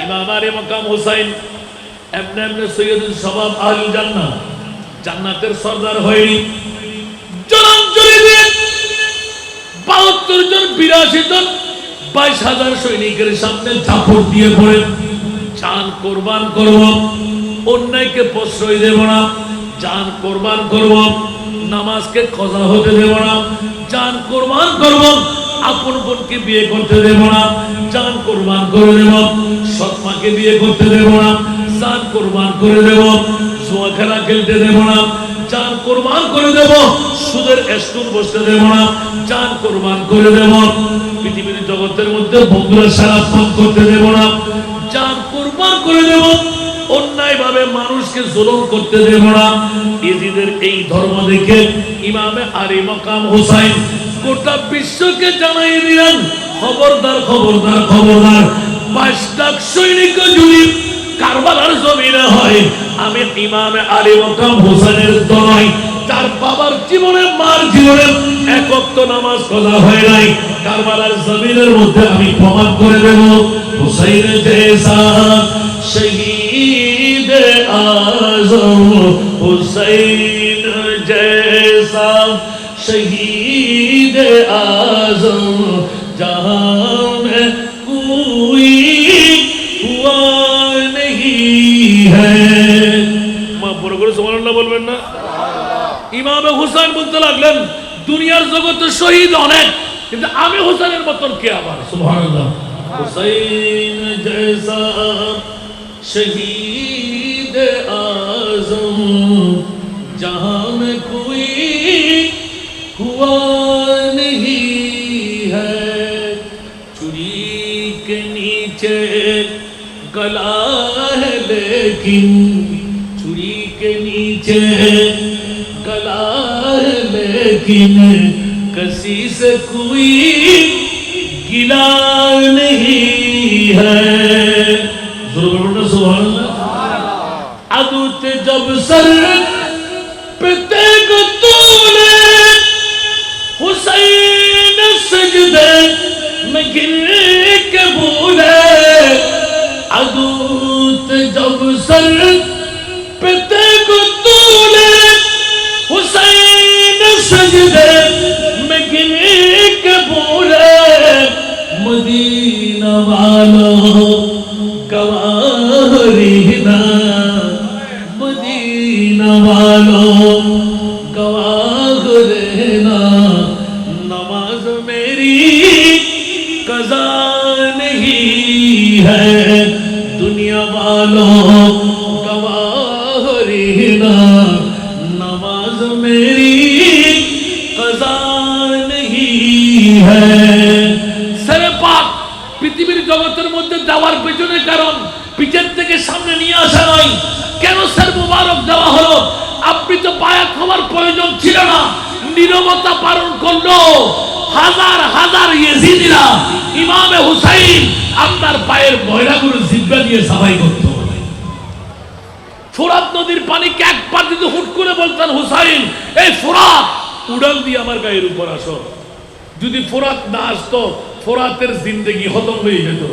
ইমাম আলী মাকাম হুসাইন এমনি এমনি সৈয়দুল শাবাব আহলুল জান্নাহ জান্নাতের সরদার হয়নি। জলাঞ্জলি দিয়ে 72 জন 82 জন 22,000 সৈনিকের সামনে ঝাঁপড় দিয়ে পড়ে জান কোরবান করব, অন্যায়কে প্রশ্রয় দেব না, জান কোরবান করব, নামাজকে কজা হতে দেব না, জান কোরবান করব, আপন বোনকে বিয়ে করতে দেব না, জান কোরবান করে দেব, সৎমাকে বিয়ে করতে দেব না, জান কোরবান করে দেব, জুয়া খেলা খেলতে দেব না, জান কোরবান করে দেব, সুদের স্টুল বসতে দেব না, জান কোরবান করে দেব, পৃথিবীর জগতের মধ্যে বন্ধুরা সারা পান করতে দেব না, জান কোরবান করে দেব, অন্যায় ভাবে মানুষকে জুলুম করতে দেব না। ইজিদের এই ধর্ম দেখে ইমামে আলী মাকাম হুসাইন গোটা বিশ্বকে জানাই দিলেন, খবরদার খবরদার খবরদার, 22 লাখ সৈনিক যদি কারবালার জমিনে হয়, আমি ইমামে আলী মাকাম হুসাইনের দলাই তার বাবার জীবনে মার জীবনে এক ওয়াক্ত নামাজ কজা হয় নাই, কারবালার জমিনের মধ্যে আমি প্রমাণ করে দেব হুসাইন জেসা শহীদ আজম, হুসাইন জেসা শহীদ আজম जहां में कोई हुआ नहीं है। মা বড় করে সুবহানাল্লাহ বলবেন না? ইমামে হুসাইন বলতে লাগলেন, দুনিয়ার জগতে শহীদ অনেক, কিন্তু আমি হুসাইনের মতন কে আবার? সুবহানাল্লাহ। হুসাইন জैसा শহীদ আজম जहां में कोई हुआ नहीं है, चुरी के नीचे गला है लेकिन, चुरी के नीचे गला है लेकिन, किसी से कोई गिला नहीं है। सुभान अल्लाह। अदूत जब सर पे तेग तूने हुसैन सजदे में गिर के बोले, अदूत जब सर पे तेग तूने हुसैन सजदे में गिर के बोले, मदीना वालों गवाह रहना, मदीना वालों गवाह रहना, नमाज मेरी कज़ा नहीं है, दुनिया वालों गवाह रहना, नमाज मेरी कज़ा नहीं है। सरे पाक পৃথিবীর জগতের মধ্যে যাওয়ার পেছনে কারণ পিছের থেকে সামনে নিয়ে আসা নয়। কেন স্যার মুবারক দেওয়া হলো? আপনি তো বায়াত হওয়ার প্রয়োজন ছিল না, নীরবতা পালন করলো হাজার হাজার ইয়েজিদিরা ইমামে হুসাইন আপনার পায়ের ময়লাগুলো জিব্বা দিয়ে সাফাই করত। ফোরাত নদীর পানিকে একবার যদি হুট করে বলতেন হুসাইন এই ফোরাত উড়াল দিয়ে আমার গায়ের উপর আসো, যদি ফোরাত না আসতো ফোরাতের জিন্দেগি খতম হয়ে যেত।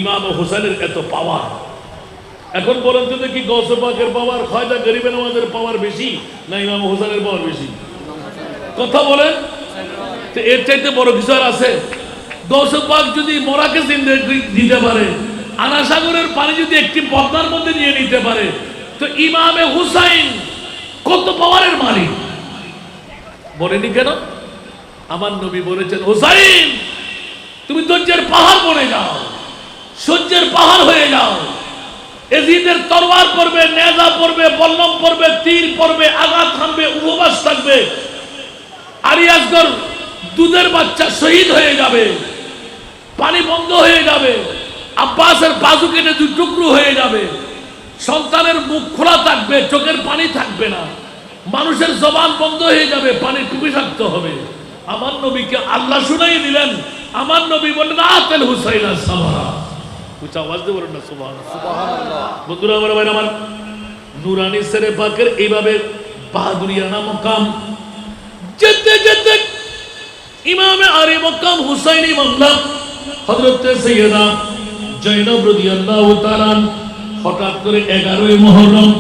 ইমাম হুসাইনের এত পাওয়ার। এখন বলেন তো দেখি গৌসে পাকের পাওয়ার খাজা গরিবে নওয়াজের পাওয়ার বেশি না ইমাম হুসাইনের পাওয়ার বেশি? কথা বলেন। তো এর চাইতে বড় কিছু আর আছে? গৌসে পাক যদি মরাকে জিন্দেগি দিতে পারে, আনাসাগরের পানি যদি একটি পদ্মার মধ্যে নিয়ে নিতে পারে, তো ইমামে হুসাইন কত পাওয়ারের মালিক বলেনি কেন? আমার নবী বলেছেন হুসাইন তুমি ধৈর্যের পাহাড় বনে যাও, সহ্যের পাহাড় হয়ে যাও। এজিদের তরবার পড়বে, নেজা পড়বে, বল্লম পড়বে, তীর পড়বে, আঘাত হানবে, উপবাস থাকবে। আরিয়াসগর দুধের বাচ্চা শহীদ হয়ে যাবে, পানি বন্ধ হয়ে যাবে, আব্বাসের বাজু কেটে দুই টুকরো হয়ে যাবে, সন্তানের মুখ খোলা থাকবে, চোখের পানি থাকবে না, মানুষের জবান বন্ধ হয়ে যাবে, পানির পিপাসাক্ত হবে। আমার নবীকে আল্লাহ শুনাই দিলেন। আমার নবী বললেন আতেল হুসাইন সাবরা। উচ্চ আওয়াজ দিয়ে বলেন না সুবহানাল্লাহ। বন্ধুরা আমার ভাই আমার, নুরানি সেরে পাকের এইভাবে বাহাদুরিয়ানা মকাম যেতে যেতে ইমামে আলী মকাম হুসাইনি মামলা হযরত সৈয়দা জৈনব রাদিয়াল্লাহু তাআলা হঠাৎ করে 11ই মুহররম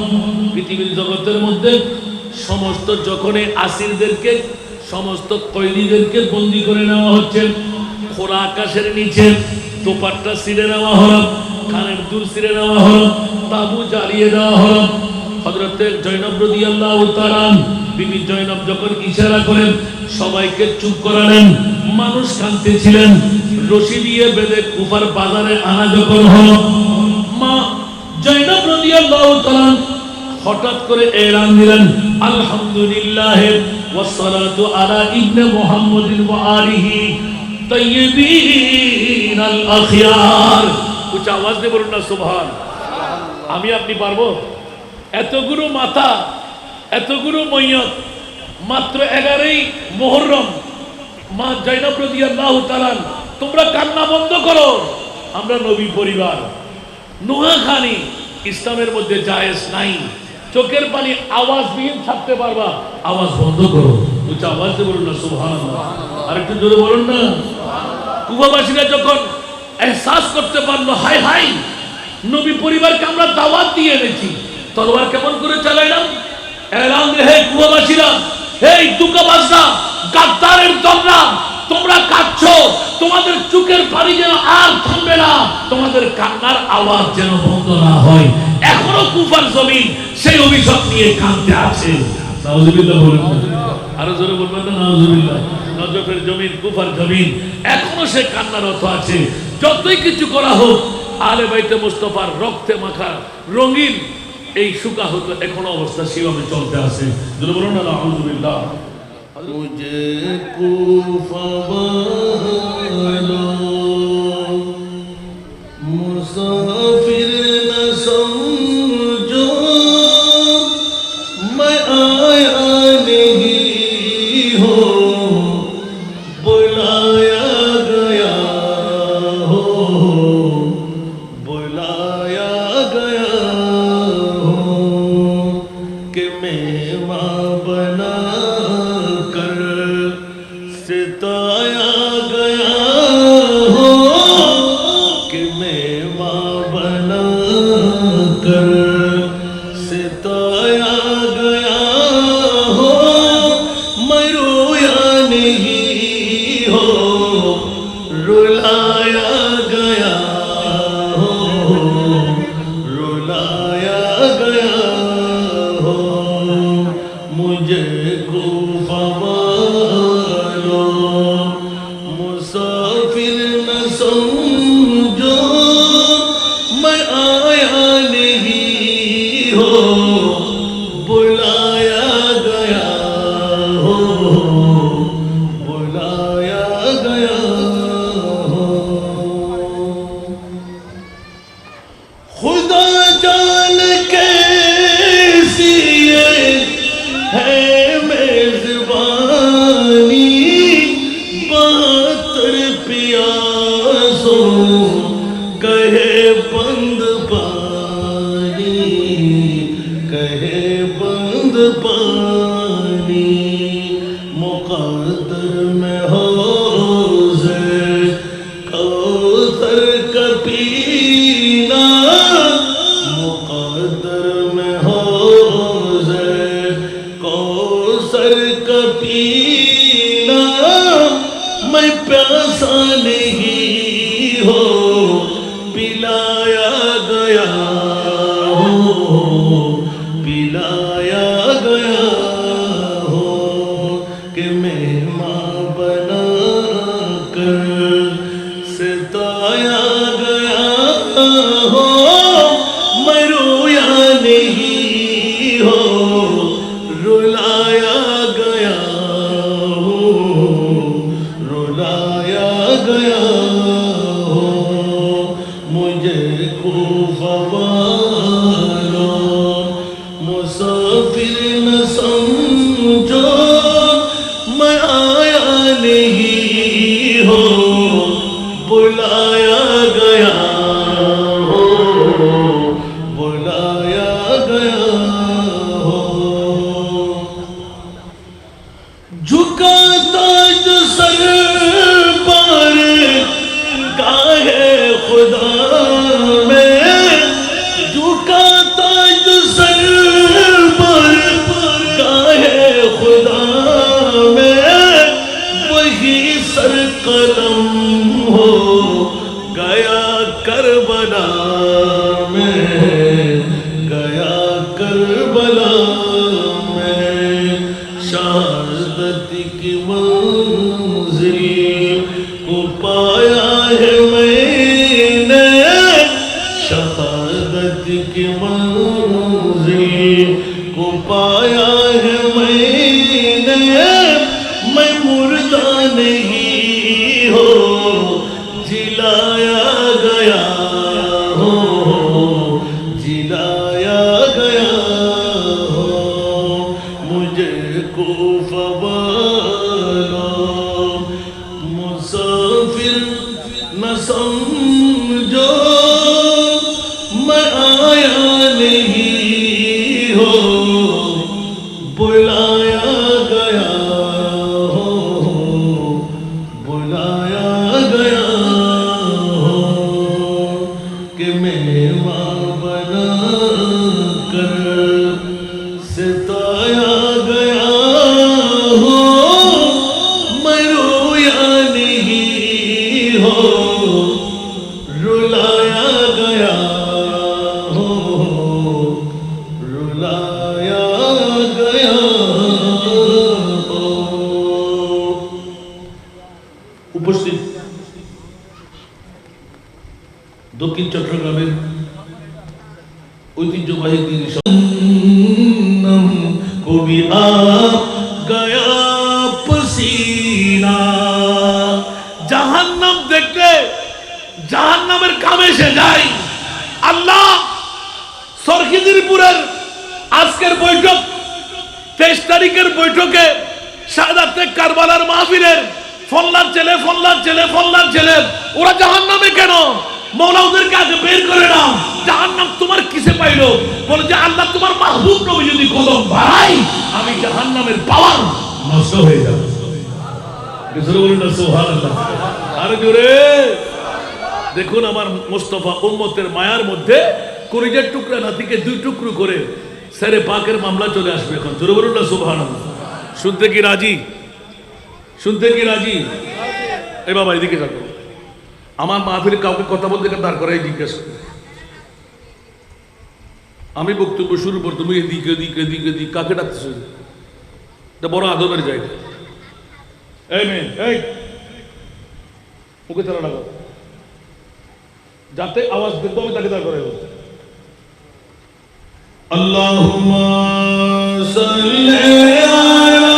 পৃথিবীর জগতের মধ্যে সমস্ত যখনই আসিরদেরকে সমস্ত কয়েদিদেরকে বন্দী করে নেওয়া হচ্ছে, খোলা আকাশের নিচে তোপারটা ছিঁড়ে নেওয়া হলো, কানের দুল ছিঁড়ে নেওয়া হলো, তাবু জ্বালিয়ে দেওয়া হলো। হযরতে জৈনব রাদিয়াল্লাহু তাআলা বিবি জৈনব যখন ইশারা করেন সবাইকে চুপ করালেন, মানুষ কাঁদতেছিলেন, রশি দিয়ে বেঁধে কুফার বাজারে আনা যখন হলো, মা জৈনব রাদিয়াল্লাহু তাআলা হঠাৎ করে এলান দিলেন, আলহামদুলিল্লাহ ওয়াসসালাতু আলা ইবনে মুহাম্মাদিন ওয়া আলিহি তাইয়্যিবিন আল আখিয়ার। উচ্চ আওয়াজ দিয়ে বলুন না সুবহান। আমি আপনি পারবো? এতগুলো মাথা, এতগুলো ময়্যত, মাত্র 11ই মুহররম। মা জৈনব রাদিয়াল্লাহু তাআলা, তোমরা কান্না বন্ধ করো, আমরা নবী পরিবার, নোয়াখানি ইসলামের মধ্যে জায়েজ নাই। চোখের পানি আওয়াজবিহীন ছাড়তে পারবা, আওয়াজ বন্ধ করো। উচ্চ আওয়াজ দিয়ে বলুন না সুবহানাল্লাহ। আর একটু জোরে বলুন না। কুফাবাসীরা যখন এহসাস করতে পারলো হাই হাই নবী পরিবারকে আমরা দাওয়াত দিয়ে এনেছি, তলোয়ার কেমন করে চালাইলাম, এলান দিয়ে, হে কুফাবাসীরা, হে দুকাবাজরা, গাদ্দারের দলরা, তোমরা কাঁদছো, তোমাদের চোখের পানি যেন আর থামবে না, তোমাদের কান্নার আওয়াজ যেন বন্ধ না হয়। এখনো কুফার জমিন সেই অভিশাপ নিয়ে কাঁদতে আছে। নাউজুবিল্লাহ বলুন, আরো জোরে বলবেন না নাউজুবিল্লাহ। নজফের জমিন, কুফার জমিন, এখনো সে কান্নারত আছে। যতই কিছু করা হোক, আলে বাইতে মুস্তাফার রক্তে মাখা রঙিন এই সুকাহত এখনো অবস্থা সেভাবে চলতে আছে। জোরে বলুন না নাউজুবিল্লাহ। मुझे कूफा वालो मुसाफिर न समझो, मैं आया नहीं हो, बुलाया गया हो, बुलाया गया हो, कि मेहमान बना सिताया गया हो, कि मेहमान बना कर सिताया गया हो, मैं रोया नहीं हो, रुलाया गया हो, रुलाया गया हो, मुझे कूफा मुसाफिर न समझो, मैं आया नहीं हो, बुलाया गया हो, बुलाया गया हो। खुदा जान कैसी है मेजबानी, बहत्तर पियासों कहे बंद पानी, कहे बंद पानी, मुक़द्दर में हौज़े कौसर का पीना, मुक़द्दर में हौज़े कौसर का पीना, मैं प्यासा नहीं हो, पिलाया गया हो, पिलाया गया हो, कि मेहमान बना कर सिताया गया हो, मैं रोया नहीं हो, रुलाया गया हो, रुलाया गया हो, मुझे कूफा वालो मुसाफिर न समझो, मैं आया नहीं हो, बुलाया गया हो, बुलाया गया हो। झुकाता जो सर पर काहे खुदा करबला में गया करबला में शहादत की मंजिल को पाया है मैंने शहादत की मंजिल को पाया है मैंने मैं मुर्दा नहीं हो जिलाया गया हो जिलाया गया हो मुझे को फवालो मुसाफिर न समझो मैं आया नहीं हो बुलाया गया हो बुलाया गया हो कि मेहमान बना कर सिताया गया हो मैं रोया नहीं हो रुलाया गया हो रुलाया गया हो উপস্থিত দক্ষিণ চট্টগ্রামের ঐতিহ্যবাহী দিন কবি গয়া পসিনা জাহান্নাম দেখলে জাহান্নামের কামে সে যায়। আল্লাহ সরখিদিরপুরের আজকের বৈঠক 23 তারিখের বৈঠকে শাহাদাতে কারবালার মাহফিলের ফল্লার ছেলে ওরা জাহান্নামে কেন? মওলা ওদেরকে আগে বের করে নাও। জাহান্নাম তোমার কিসে পাইলো? বলে যে আল্লাহ তোমার মাহবুব নবী যদি কদম বাড়াই আমি জাহান্নামের পাওয়ার নষ্ট হয়ে যাবে। জোরে বলুন না সুবহানাল্লাহ। আরে জোরে দেখুন আমার মুস্তাফা উম্মতের মায়ার মধ্যে কলিজার টুকরা নাতিকে 2 টুকরো করে সেরে পাকের মামলা চলে আসবে এখন। জোরে বলুন না সুবহানাল্লাহ। শুনতে কি রাজি? শুনতে কি রাজি? এই বাবা এদিকে থাকো। আমার মাহফিলে কাউকে কথা বলতে দাঁড় করাই জিজ্ঞেস করো। আমি বক্তব্য শুরু করতে তুমি এদিকে এদিকে এদিকে এদিকে কাকে ডাকতেছো? এটা বড় আদবের জায়গা। এই মেয়ে এই ওকে তারা ডাকো, যাতে আওয়াজ দেখবো আমি তাকে দাঁড় করাই বলতে। अल्लाहुम्मा सल्ली अला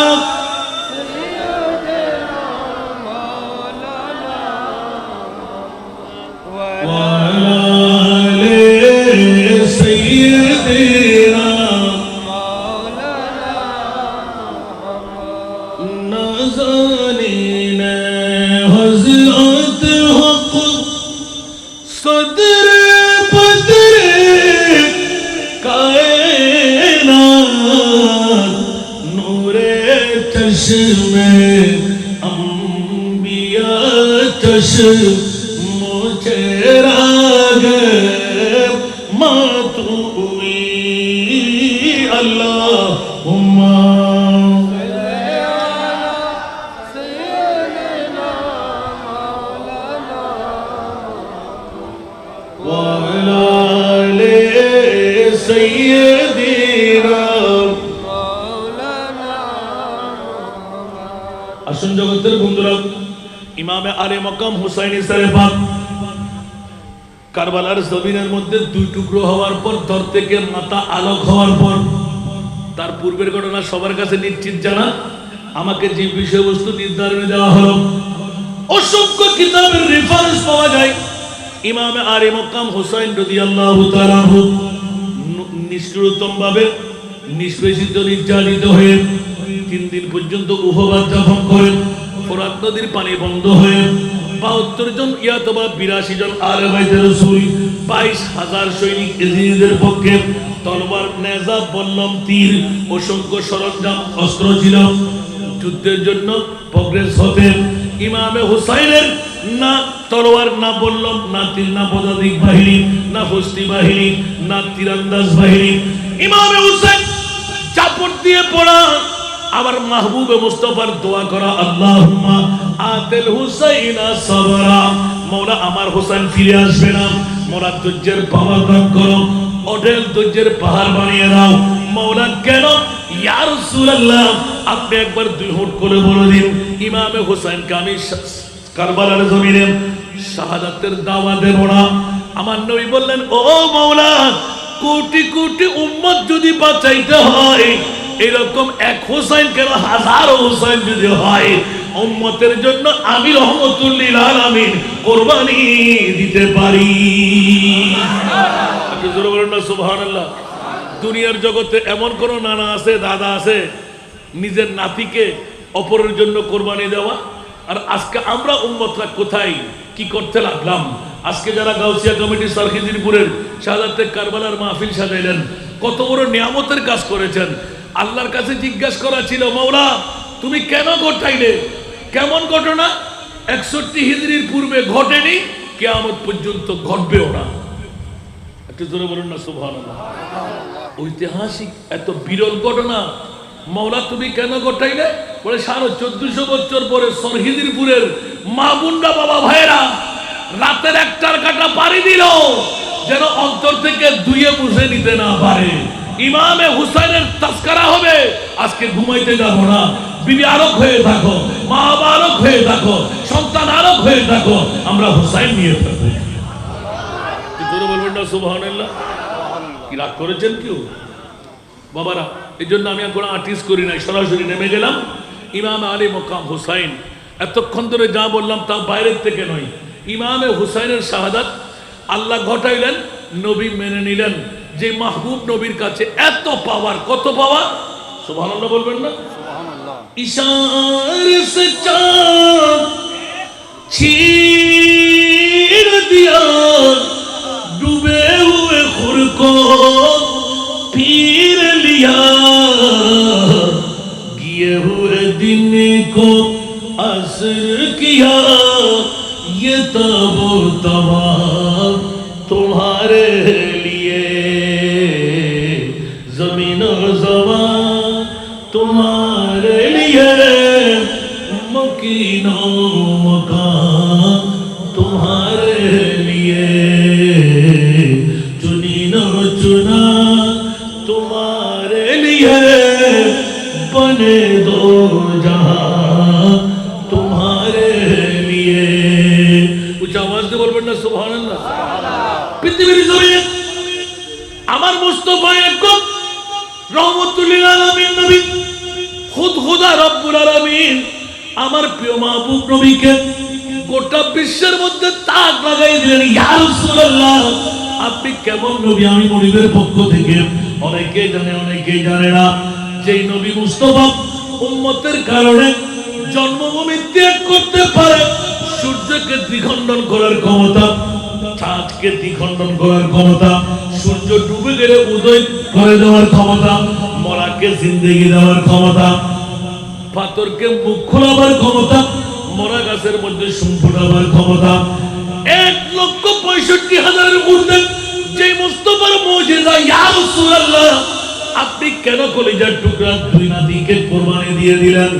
में अंबिया मुझे राग मातुई अल्लाहुम्मा वाला ले सय्यदीना আসুন জগতের বন্ধুরা, ইমামে আলে মকাম হুসাইন ইসরাফাত কারবালার জমিনের মধ্যে 2 টুকরো হওয়ার পর দর থেকে মাথা আলোক হওয়ার পর তার পূর্বের ঘটনা সবার কাছে নিশ্চিত জানা। আমাকে যে বিষয়বস্তু নির্ধারণ দেওয়া হলো অসংখ্য কিতাবের রেফারেন্স পাওয়া যায়। ইমামে আলে মকাম হুসাইন রাদিয়াল্লাহু তাআলা নিষ্ঠুরতম ভাবে নিষ্পেষিত নির্যাতিত হয়ে 3 দিন পর্যন্ত উপবাস যাপন করেন। ফোরাত নদীর পানি বন্ধ হয়ে 72 জন অথবা 82 জন আলে বাইতে রাসূল 22,000 সৈনিক ইজিদের পক্ষে তলোয়ার, নেজা, বল্লম, তীর, অসংখ্য সরঞ্জাম অস্ত্র ছিল। যুদ্ধের জন্য প্রগ্রেস হতে ইমামে হুসাইনের না তলোয়ার, না বল্লম, না তীর, না পদাতিক বাহিনী, না হস্তি বাহিনী, না তীরন্দাজ বাহিনী। ইমামে হুসাইন চাপট দিয়ে পড়া আমার মাহবুবে মুস্তাফার দোয়া করা, আল্লাহুম্মা আতিল হুসাইনা সাবরা, মওলা আমার হোসেন ফিরে আসবে না, মোরা ধৈর্যের পাহাড় দান করো, অঢেল ধৈর্যের পাহাড় বানিয়ে দাও মওলা। কেন ইয়া রাসূলুল্লাহ, আপনি একবার দুই হুট করে বলে দিন ইমামে হোসেনকে আমি কারবালার জমিনে শাহাদাতের দাওয়া দেব না। আমার নবী বললেন, ও মওলা, কোটি কোটি উম্মত যদি বাঁচাইতে হয়, এরকম এক হোসেন কেন হাজারো হোসেন যদি হয়, উম্মতের জন্য আমি রহমতুল লিল আলামিন কুরবানি দিতে পারি। আপনি জোরে বলেন না সুবহানাল্লাহ। দুনিয়ার জগতে এমন কোন নানা আছে, দাদা আছে, নিজের নাতিকে অপরের জন্য কোরবানি দেওয়া? আর আজকে আমরা উম্মতরা কোথায় কি করতে লাগলাম? আজকে যারা গাউসিয়া কমিটি সরখিজিরপুরের শাহাদাতে কারবালার মাহফিল সাজাইলেন, কত বড় নিয়ামতের কাজ করেছেন। আল্লাহর কাছে জিজ্ঞাসা করা ছিল, মওলা তুমি কেন ঘটাইলে? কেমন ঘটনা? 61 হিজরির পূর্বে ঘটেনি, কিয়ামত পর্যন্ত ঘটবেও না। একটু জোরে বলুন না সুবহানাল্লাহ। ঐতিহাসিক এত বিরল ঘটনা, মওলা তুমি কেন ঘটাইলে? বলে 1450 বছর পরে সরহিদিরপুরের মা বুন্ডা বাবা ভাইরা রাতের একটার কাটা পাড়ি দিল, যেন অন্তর থেকে ধুয়ে মুছে নিতে না পারে। ইমামে হুসাইনের তাস্কারা হবে, আজকে ঘুমাইতে যাব না। বিবি আরক হয়ে থাকো, মা বাবা আরক হয়ে থাকো, সন্তান আরক হয়ে থাকো, আমরা হুসাইন নিয়ে থাকবো। জোরে বলবেন না সুবহানাল্লাহ। কি রাগ করেছেন কেউ বাবারা? এই জন্য আমি আর কোনো আর্টিস্ট করি নাই, সরাসরি নেমে গেলাম। ইমাম আলী মকাম হুসাইন, এতক্ষণ ধরে যা বললাম তা বাইরের থেকে নয়। ইমামে হুসাইনের শাহাদাত আল্লাহ ঘটাইলেন, নবী মেনে নিলেন। যে মাহবুব নবীর কাছে এত পাওয়ার, কত পাওয়ার, সুবহানাল্লাহ বলবেন না? ইশারে সে চাঁদ छीन दिया डूबे हुए खुर को पीर लिया गिए हुए दिन को असर किया ये तबो तबा तुम्हारे लिए जमीन ज़मीन तुम्हारे लिए मकीनो मकान तुम्हारे लिए चुनी न चुना तुम्हारे लिए बने दो जहां तुम्हारे लिए। कुछ आवाज दे बोलবেন না সুবহানাল্লাহ। পৃথিবীর জমিনে আমার মুস্তাফা একদম রহমতুল লিল আলামিন নবী খুদ খুদা রব্বুল আলামিন আমার প্রিয় মাহবুব নবীকে গোটা বিশ্বের মধ্যে তাক লাগাই দিলেন। ইয়া রাসূলুল্লাহ, আপনি কেমন নবী আমি মনিবের পক্ষ থেকে অনেকে জানে অনেকে জানে না। যেই নবী মুস্তাফা উম্মতের কারণে জন্মভূমি ত্যাগ করতে পারে, সূর্যকে দ্বিখণ্ডন করার ক্ষমতা, চাঁদকে দ্বিখণ্ডন করার ক্ষমতা, সূর্য ডুবে গেলে উদয় করে দেওয়ার ক্ষমতা, মরাকে জিন্দেগি দেওয়ার ক্ষমতা, পাথরকে মুখ খোলাবার ক্ষমতা, মরা গাছের মধ্যে সুম ফোটাবার ক্ষমতা, 1,65,000 ঊর্ধ্বে যে মুস্তাফার মুজিজা। ইয়া রাসূলুল্লাহ, আপনি কেন কলিজার টুকরা দুই নাতিকে কোরবানি দিয়ে দিলেন?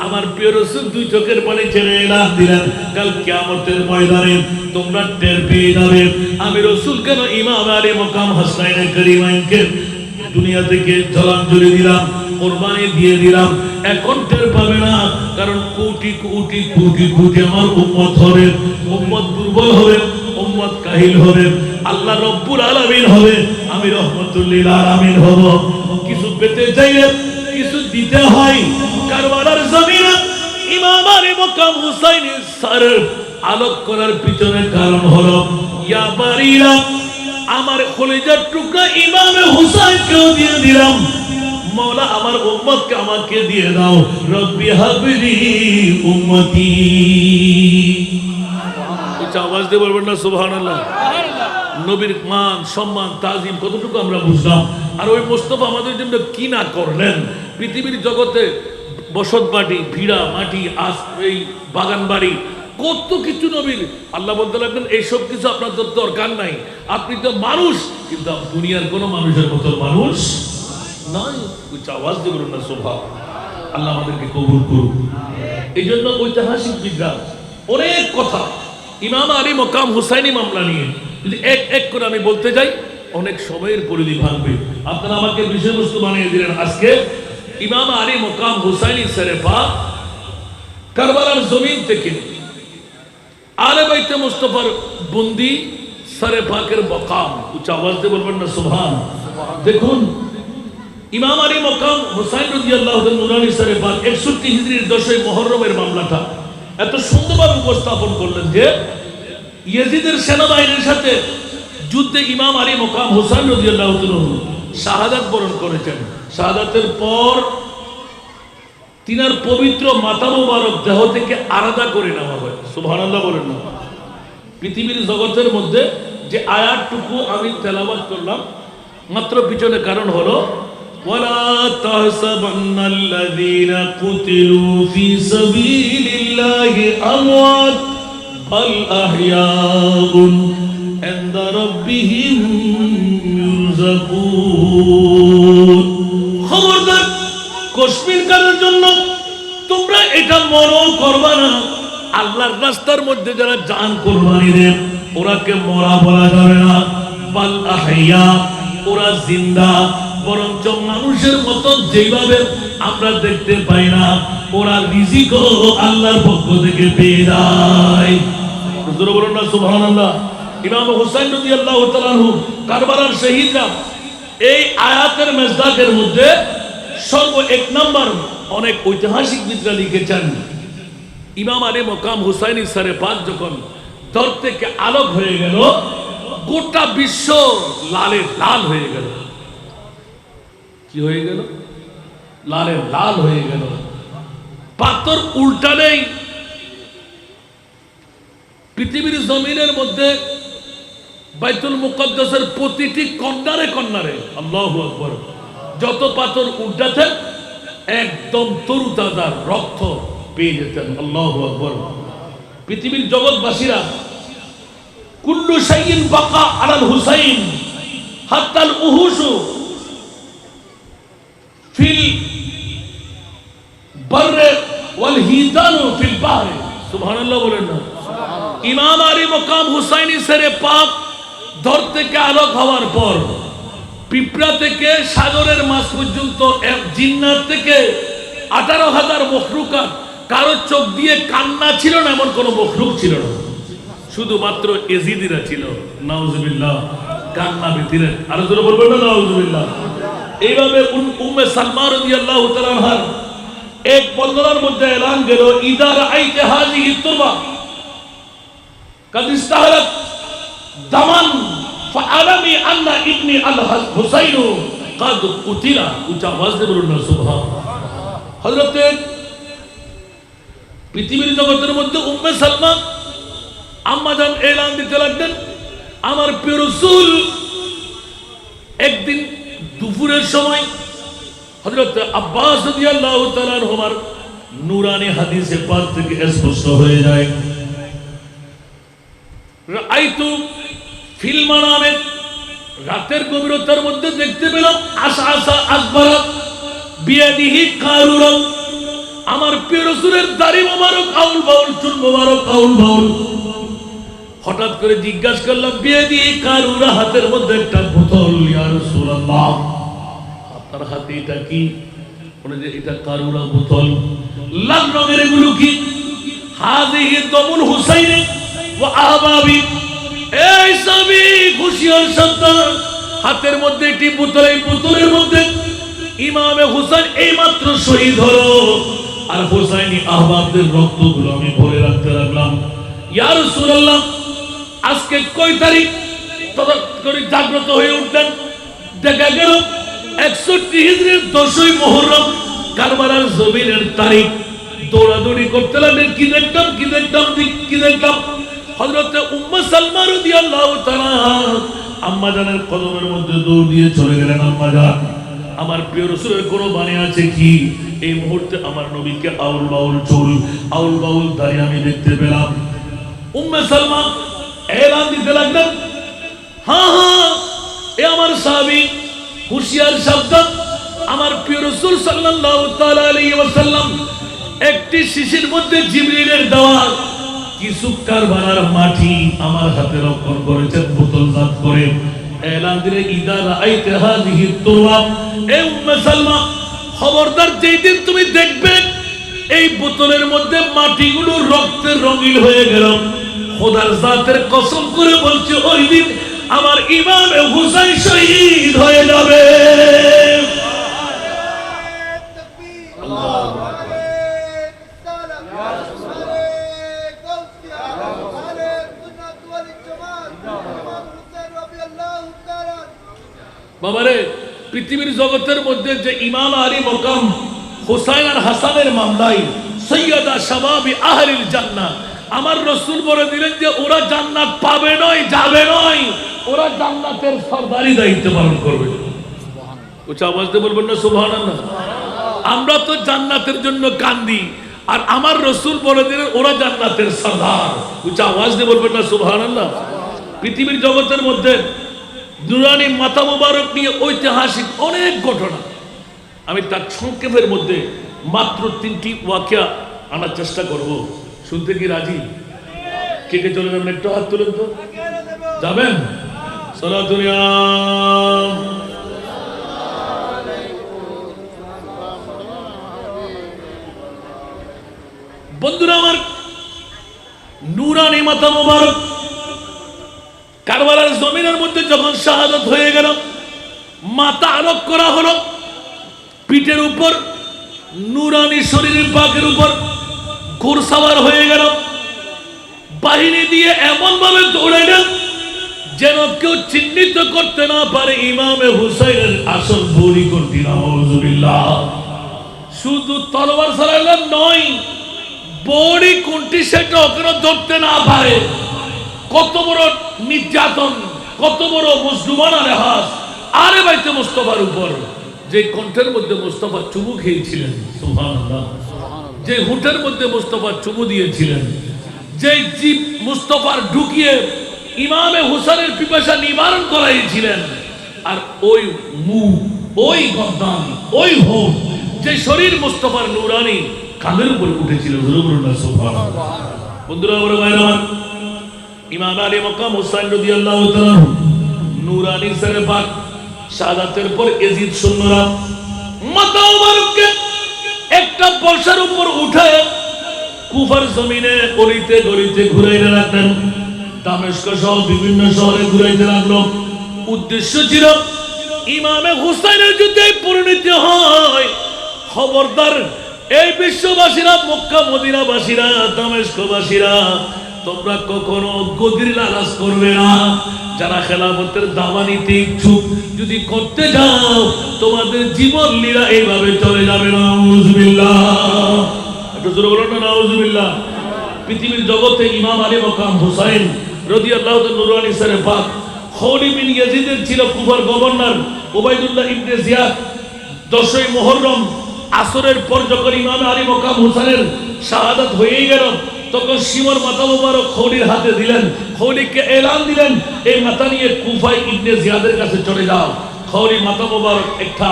আমার প্রিয় রাসূল দুই চোখের পানি ছেড়ে এলান দিলেন, কাল কিয়ামতের ময়দানে তোমরা টের পেয়ে যাবে আমি রাসূল কেন ইমাম আলী মকাম হাসাইনে করিমাইনকে দুনিয়া থেকে জলাঞ্জলি দিলাম, কোরবানি দিয়ে দিলাম। এখন টের পাবে না, কারণ কোটি কোটি কোটি কোটি আমার উম্মত হবে, উম্মত দুর্বল হবে, উম্মত কাহিল হবে, আল্লাহ রব্বুল আলামিন হবে, আমি রহমতুল লিল আলামিন হব। কিছু পেতে চাইলে কিছু দিতে হয়। কারবালার জমিনে ইমাম আলী মকাম হুসাইনের সর আলোক করার পিছনে কারণ হলো ইয়া বারিরা আমার কলিজার টুকরা ইমামে হুসাইনকেও দিয়ে দিলাম। মওলা আমার উম্মতকে আমাকে দিয়ে দাও। রব্বি হাবলি উম্মতি। এটা আওয়াজ দিয়ে বলবেন না সুবহানাল্লাহ। নবীর মান সম্মান তাজিম কতটুকু আমরা বুঝলাম। আর ওই মুস্তাফা আমাদের জন্য কি না করলেন। পৃথিবীর জগতে বসত বাড়ি, ভিড়া মাটি, এই বাগান বাড়ি, কত কিছু নবীর। আল্লাহ বলতে লাগলেন এইসব কিছু আপনার তো দরকার নাই, আপনি তো মানুষ, কিন্তু দুনিয়ার কোন মানুষের মতো মানুষ নাই। কুছ আওয়াজ দিয়ে বলুন না সুবহান। আল্লাহ আমাদেরকে কবুল করুন। এই জন্য ঐতিহাসিকবিদরা অনেক কথা ইমাম আলী মকাম হুসাইনি মামলা নিয়ে যদি এক এক করে আমি বলতে যাই অনেক সময়ের পরিধি ভাঙবে। আপনারা আমাকে বিষয়বস্তু বানিয়ে দিলেন। আজকে ইমাম আলী মকাম হুসাইনি সেরেফা কারবালার জমিন থেকে আলে বাইতে মুস্তাফার বন্দি সরে পাকের মকাম, উচ্চ আওয়াজ দিয়ে বলবেন না সুবহান। দেখুন ইমাম আলী মকাম হুসাইন রাদিয়াল্লাহু তাআলা নুরানি সরে পাক 61 হিজরির 10ই মুহররমের মামলাটা এত সুন্দরভাবে উপস্থাপন করলেন যে ইয়াজিদের সেনাবাহিনীর সাথে যুদ্ধে ইমাম আলী মকাম হুসাইন রাদিয়াল্লাহু তাআলা শাহাদাত বরণ করেছেন। শাহাদাতের পর তিনার পবিত্র মাথা মোবারক দেহ থেকে আলাদা করে নেওয়া হয়। সুবহানাল্লাহ বলেন না। পৃথিবীর জগতের মধ্যে যে আয়াতটুকু আমি তেলাওয়াত করলাম মাত্র পিছনে কারণ হলো ওয়ালা তাহসাবান্নাল্লাযীনা কুতিলু ফি সাবিলিল্লাহি আমওয়াত বাল আহইয়াউন ইনদা রাব্বিহিম ইউরযাকুন। খবরদার কাশ্মীর কারের জন্য তোমরা এটা মরও করবা না। আল্লাহর রাস্তার মধ্যে যারা জান কুরবানি দেন ওরাকে মরা বলা যাবে না। বাল আহইয়া, ওরা জিন্দা, বরঞ্চ মানুষের মতো যেভাবে আমরা দেখতে পাই না ওরা রিজিকও আল্লাহর পক্ষ থেকে পেয়ে যায়। জোরে বলুন না সুবহানাল্লাহ। ইমাম হুসাইন রাদিয়াল্লাহু তাআলা আনহু কারবালার শহীদরা এই আয়াতের মেজদাকের মধ্যে সর্ব এক নাম্বার অনেক ঐতিহাসিকবিদরা লিখেছেন ইমাম আলী মকাম হুসাইনি সরে পাক যখন দর থেকে আলোক হয়ে গেল গোটা বিশ্ব লালে লাল হয়ে গেল। কি হয়ে গেল? লালে লাল হয়ে গেল। পাথর উল্টালেই পৃথিবীর জমিনের মধ্যে বাইতুল মুকদ্দাসের প্রতিটি কর্নারে কর্নারে আল্লাহু আকবার যত পাথর উল্টাতেন একদম তরুতাজা রক্ত পেয়ে যেতেন। আল্লাহু আকবার। পৃথিবীর জগৎবাসীরা কুল্লু শাইইন বাকা আলাল হুসাইন হাত্তাল উহুশু ফিল বাররে ওয়াল হিদানু ফিল বাহরে। সুবহানাল্লাহ বলেন না। ইমাম আলী মকাম হুসাইনি সেরে পাক দর থেকে আলোক হওয়ার পর পিঁপড়া থেকে সাগরের মাছ পর্যন্ত এক জিন্নাত থেকে 18,000 মখলুকাত কারো চোখ দিয়ে কান্না ছিল না এমন কোন মখলুক ছিল না। শুধুমাত্র এজিদিরা ছিল নাউজুবিল্লাহ কান্না ব্যতীত। আর জোরে বলবেন না নাউজুবিল্লাহ। এইভাবে উম্মে সালমা রাদিয়াল্লাহু তাআলা আনহা এক বর্ণনার মধ্যে এলান গেল ইদা রাআইতা হাযিহি তুরবা কাদ ইস্তাহারাত দামান ফাআলামি আন্না ইবনি আল হুসাইন কাদ কুতিলা। উচ্চ আওয়াজ দিয়ে বলুন না সুবহান। হযরত পৃথিবীর জগতের মধ্যে উম্মে সালমা আম্মা জান এলান দিতে লাগলেন আমার প্রিয় রাসূল একদিন দুপুরের সময় হযরত আব্বাস রাদিয়াল্লাহু তাআলা আনহুমার নূরানি হাদিসে পাক থেকে স্পষ্ট হয়ে যায় রাআইতু ফিল মানামে রাতের গভীরতার মধ্যে দেখতে পেলাম আশা আশা আকবরা বিয়াদিহি কারুরা। আমার প্রিয় রাসূলের দাড়ি মোবারক আউল বাউল, চুল মোবারক আউল বাউল। হঠাৎ করে জিজ্ঞাসা করলাম বিয়াদিহি কারুরা, হাতের মধ্যে একটা বোতল। ইয়া রাসূলুল্লাহ আপনার হাতে এটা কি? বলে যে এটা কারুরা বোতল। লাল রঙের এগুলো কি? হাযিহি দামুল হুসাইন ওয়া আহবাবি। এই সবই খুশিয়ার শব্দ। হাতের মধ্যে একটি বোতল, এই বোতলের মধ্যে ইমামে হুসাইন এইমাত্র শহীদ হলো আর হুসাইনি আহবাবদের রক্তগুলো আমি ভরে রাখতে লাগলাম। ইয়া রাসূলুল্লাহ আজকে কয় তারিখ? তখন করে জাগ্রত হয়ে উঠলেন। দেখা গেল 61 হিজরির 10ই মুহররম কারবালার জমিনের তারিখ। দৌড়াদৌড়ি করতে লাগলেন। কি দেখলাম কি দেখলাম কি দেখলাম? হযরত উম্মে সালমা রাদিয়াল্লাহু তাআলা আম্মা জানের কদমের মধ্যে দৌড় দিয়ে চলে গেলেন। আম্মা জান আমার প্রিয় রাসূলের কোন বাণী আছে কি? এই মুহূর্তে আমার নবীকে আউল বাউল চুল, আউল বাউল দাড়ি আমি দেখতে পেলাম। উম্মে সালমা এলান দিতে লাগলেন হ্যাঁ হ্যাঁ এ আমার সাহাবী হুশিয়ার সাবধান। আমার প্রিয় রাসূল সাল্লাল্লাহু তাআলা আলাইহি ওয়াসাল্লাম একটি শিশির মধ্যে জিবরিলের দেওয়া কিছু কারবালার মাটি আমার হাতে রক্ষণ করেছেন বোতলজাত করে। এলান দিলে ইদা রাআইতা হাযিহি তুরাব, এ উম্মে সালমা খবরদার, যেই দিন তুমি দেখবে এই বোতলের মধ্যে মাটিগুলো রক্তের রঙিন হয়ে গেল, খোদার জাতের কসম করে বলছে ওই দিন আমার ইমাম হুসাইন শহীদ হয়ে যাবে। বাবারে, পৃথিবীর জগতের মধ্যে যে ইমাম আলী মকাম হুসাইন আর হাসানের মামলায় সৈয়দা শাবাবি আহলিল জান্নাহ, আমার রাসূল বলে দিলেন যে ওরা জান্নাত পাবে নয়, যাবে নয়, ওরা জান্নাতের সরদারি দায়িত্ব পালন করবে। উচ্চ আওয়াজ দিয়ে বলবেন না সুবহানাল্লাহ। আমরা তো জান্নাতের জন্য কান্দি, আর আমার রাসূল বলে দিলেন ওরা জান্নাতের সরদার। উচ্চ আওয়াজ দিয়ে বলবেন না সুবহানাল্লাহ। পৃথিবীর জগতের মধ্যে নুরানি মাথা মোবারক নিয়ে ঐতিহাসিক অনেক ঘটনা, আমি তার সংক্ষেপের মধ্যে মাত্র 3টি ওয়াকিয়া আনার চেষ্টা করব। শুনতে কি রাজি? কে কে চলে যাবেন? একটু হাত তুলেন তো। যাবেন? সালাতুল ইমাম। বন্ধুরা আমার, নুরানি মাথা মোবারক কারবালার জমিনের মধ্যে যখন শাহাদাত হয়ে গেল, মাথা আলোক করা হলো, পিঠের উপর নুরানি শরীরের পাকের উপর ঘোড়সাওয়ার হয়ে গেল, বাহিনী দিয়ে এমন ভাবে দৌড়াইলেন যেন কেউ চিহ্নিত করতে না পারে ইমামে হুসাইনের আসল বড়ি কোনটি। নাউজুবিল্লাহ। শুধু তলোয়ার চালাইলেন নয়, বড়ি কোনটি সেটাও কেন ধরতে না পারে। কত বড় নির্যাতন, কত বড় মজলুমানা রেহাজ। আরে বাইতে মুস্তাফার উপর যে কণ্ঠের মধ্যে মুস্তাফা চুমু খেয়েছিলেন, সুবহানাল্লাহ, যে হুটের মধ্যে মুস্তাফা চুমু দিয়েছিলেন, যে জীব মুস্তাফার ঢুকিয়ে ইমামে হুসাইনের পিপাসা নিবারণ করাইছিলেন, আর ওই মুখ, ওই গর্দান, ওই হোম, যে শরীর মুস্তাফার নুরানি কাঁধের উপর উঠেছিল। সুবহানাল্লাহ। বন্ধুরা আমার ভাইরা, ইমাম আলী মকাম হুসাইন রাদিয়াল্লাহু তাআলা নুরানি সরে পাক শাহাদাতের পর এজিদ সৈন্যরা মাথা মুবারককে একটা বর্ষার উপর উঠে কুফার জমিনে অলিতে গলিতে ঘুরাইতে লাগলেন। দামেস্ক সহ বিভিন্ন শহরে ঘুরাইতে লাগলো। উদ্দেশ্য ছিল ইমামে হুসাইনের যদি পরিণতি হয়, খবরদার এই বিশ্ববাসীরা, মক্কা মদিনাবাসীরা, দামেস্কবাসীরা, তোমরা কখনো গদির লালাজ করবে না। যারা খেলাফতের দাওয়া নিতে ইচ্ছুক, যদি করতে যাও তোমাদের জীবন লীলা এইভাবে চলে যাবে। নাউজুবিল্লাহ। একটু জোরে বলুন না নাউজুবিল্লাহ। পৃথিবীর জগতে ইমাম আলী মকাম হুসাইন রাদিয়াল্লাহু তাআলা নুরানি সরে পাক খলিদ বিন ইয়াজিদের ছিল কুফার গভর্নর উবাইদুল্লাহ ইবনে জিয়াদ। 10ই মুহররম আসরের পর যখন ইমাম আলী মকাম হুসাইনের শাহাদাত হয়েই গেল, তখন শিমর মাথা মোবারক খলির হাতে দিলেন। খলিকে এলান দিলেন, এই মাথা নিয়ে কুফায় ইবনে জিয়াদের কাছে চলে যাও। খলি মাথা মোবারক একটা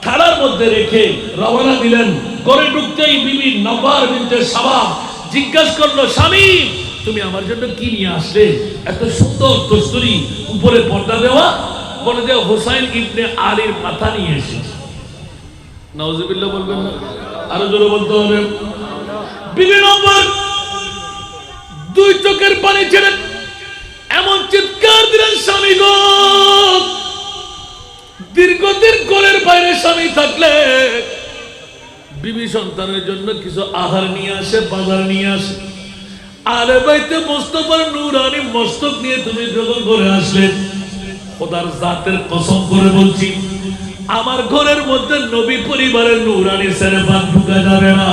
থালার মধ্যে রেখে রওনা দিলেন। ঘরে ঢুকতেই বিবি নবার বিনতে সাবাব জিজ্ঞাসা করলো, স্বামী তুমি আমার জন্য কি নিয়ে আসলে? এত সুন্দর কস্তুরি, উপরে পর্দা দেওয়া। বলে যে হুসাইন ইবনে আলীর মাথা নিয়ে এসেছে। নাউজুবিল্লাহ বলবেন না, আরো জোরে বলতে হবে। বিবি নবার দুই চোখের পানি ছেড়ে এমন চিৎকার দিলেন, স্বামী গো! দীর্ঘদিন ঘরের বাইরে স্বামী থাকলে বিবি সন্তানের জন্য কিছু আহার নিয়ে আসে, বাজার নিয়ে আসে। আলে বাইতে মুস্তাফার নুরানি মস্তক নিয়ে তুমি যখন ঘরে আসলে, খোদার জাতের কসম করে বলছি, আমার ঘরের মধ্যে নবী পরিবারের নুরানি ছেড়ে পাক ঢুকা যাবে না।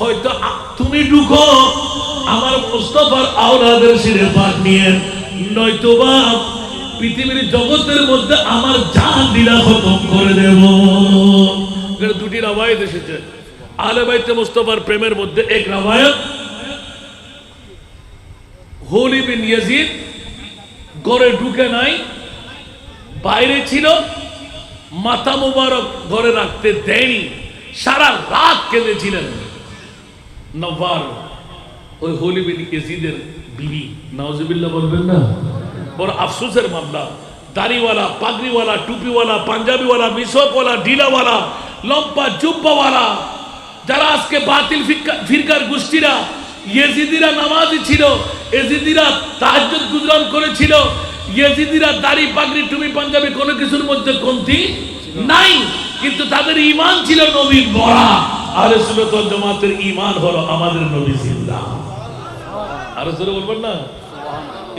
হয়তো তুমি ঢুকো আমার মুস্তাফার আওলাদের শিরে পাক নিয়ে, নয়তোবা পৃথিবীর জগতের মধ্যে আমার জান দিলা খতম করে দেব। দুটি রাওয়ায়াত এসেছে আলে বাইতে মুস্তাফার প্রেমের মধ্যে। এক রাওয়ায়াত, খলিদ বিন ইয়াজিদ ঘরে ঢুকে নাই, বাইরে ছিল, মাথা মোবারক ঘরে রাখতে দেয়নি, সারা রাত কেঁদেছিলেন। নওয়ার ওই হলি বিন ইয়াজিদের বিবি, নাউজুবিল্লাহ বলবেন না, বড় আফসোসের মামলা। দাড়িওয়ালা, পাগড়িওয়ালা, টুপিওয়ালা, পাঞ্জাবিওয়ালা, মিশকওয়ালা, ঢিলাওয়ালা, লম্বা জুব্বাওয়ালা, যারা আজকে বাতিল ফিরকার গোষ্ঠীরা, ইয়েজিদিরা নামাজি ছিল, ইয়েজিদিরা তাহাজ্জুদ গুজরান করেছিল, ইয়েজিদিরা দাড়ি, পাগড়ি, টুপি, পাঞ্জাবি কোনো কিছুর মধ্যে কমতি নাই, কিন্তু তাদের ঈমান ছিল নবীর বড়া। আহলে সুন্নাত ওয়াল জামাতের ঈমান হলো আমাদের নবী জিন্দা। আর জোরে বলবেন না?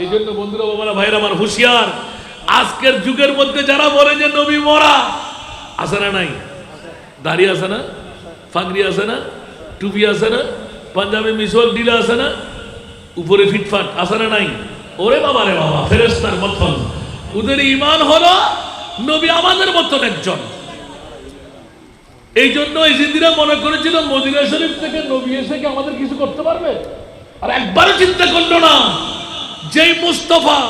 এই জন্য বন্ধুরা, বাবারা, ভাইরা আমার, হুঁশিয়ার। আজকের যুগের মধ্যে যারা বলে যে নবী মরা, আছে না নাই? দাড়ি আছে না, পাগড়ি আছে না, টুপি আছে না, পাঞ্জাবি মিশক ঢিলা আছে না, উপরে ফিটফাট আছে না নাই? ওরে বাবা রে বাবা, ফেরেশতার মতন ওদের ঈমান হলো নবী আমাদের মতন একজন। এই জন্য ইজিদিরা মনে করেছিল মদিনা শরীফ থেকে নবী এসে কি আমাদের কিছু করতে পারবে, আর একবারও চিন্তা করলো না যেই মুস্তাফা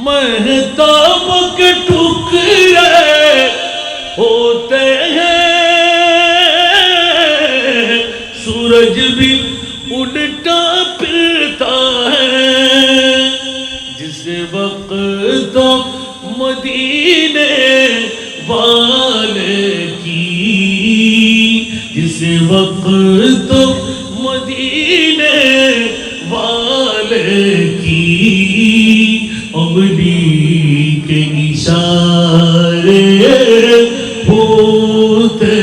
महताब के टुकड़े होते हैं, सूरज भी उल्टा फिरता है, जिस वक्त मदीने वाले की, जिस वक्त मदीने वाले की उंगली के इशारे होते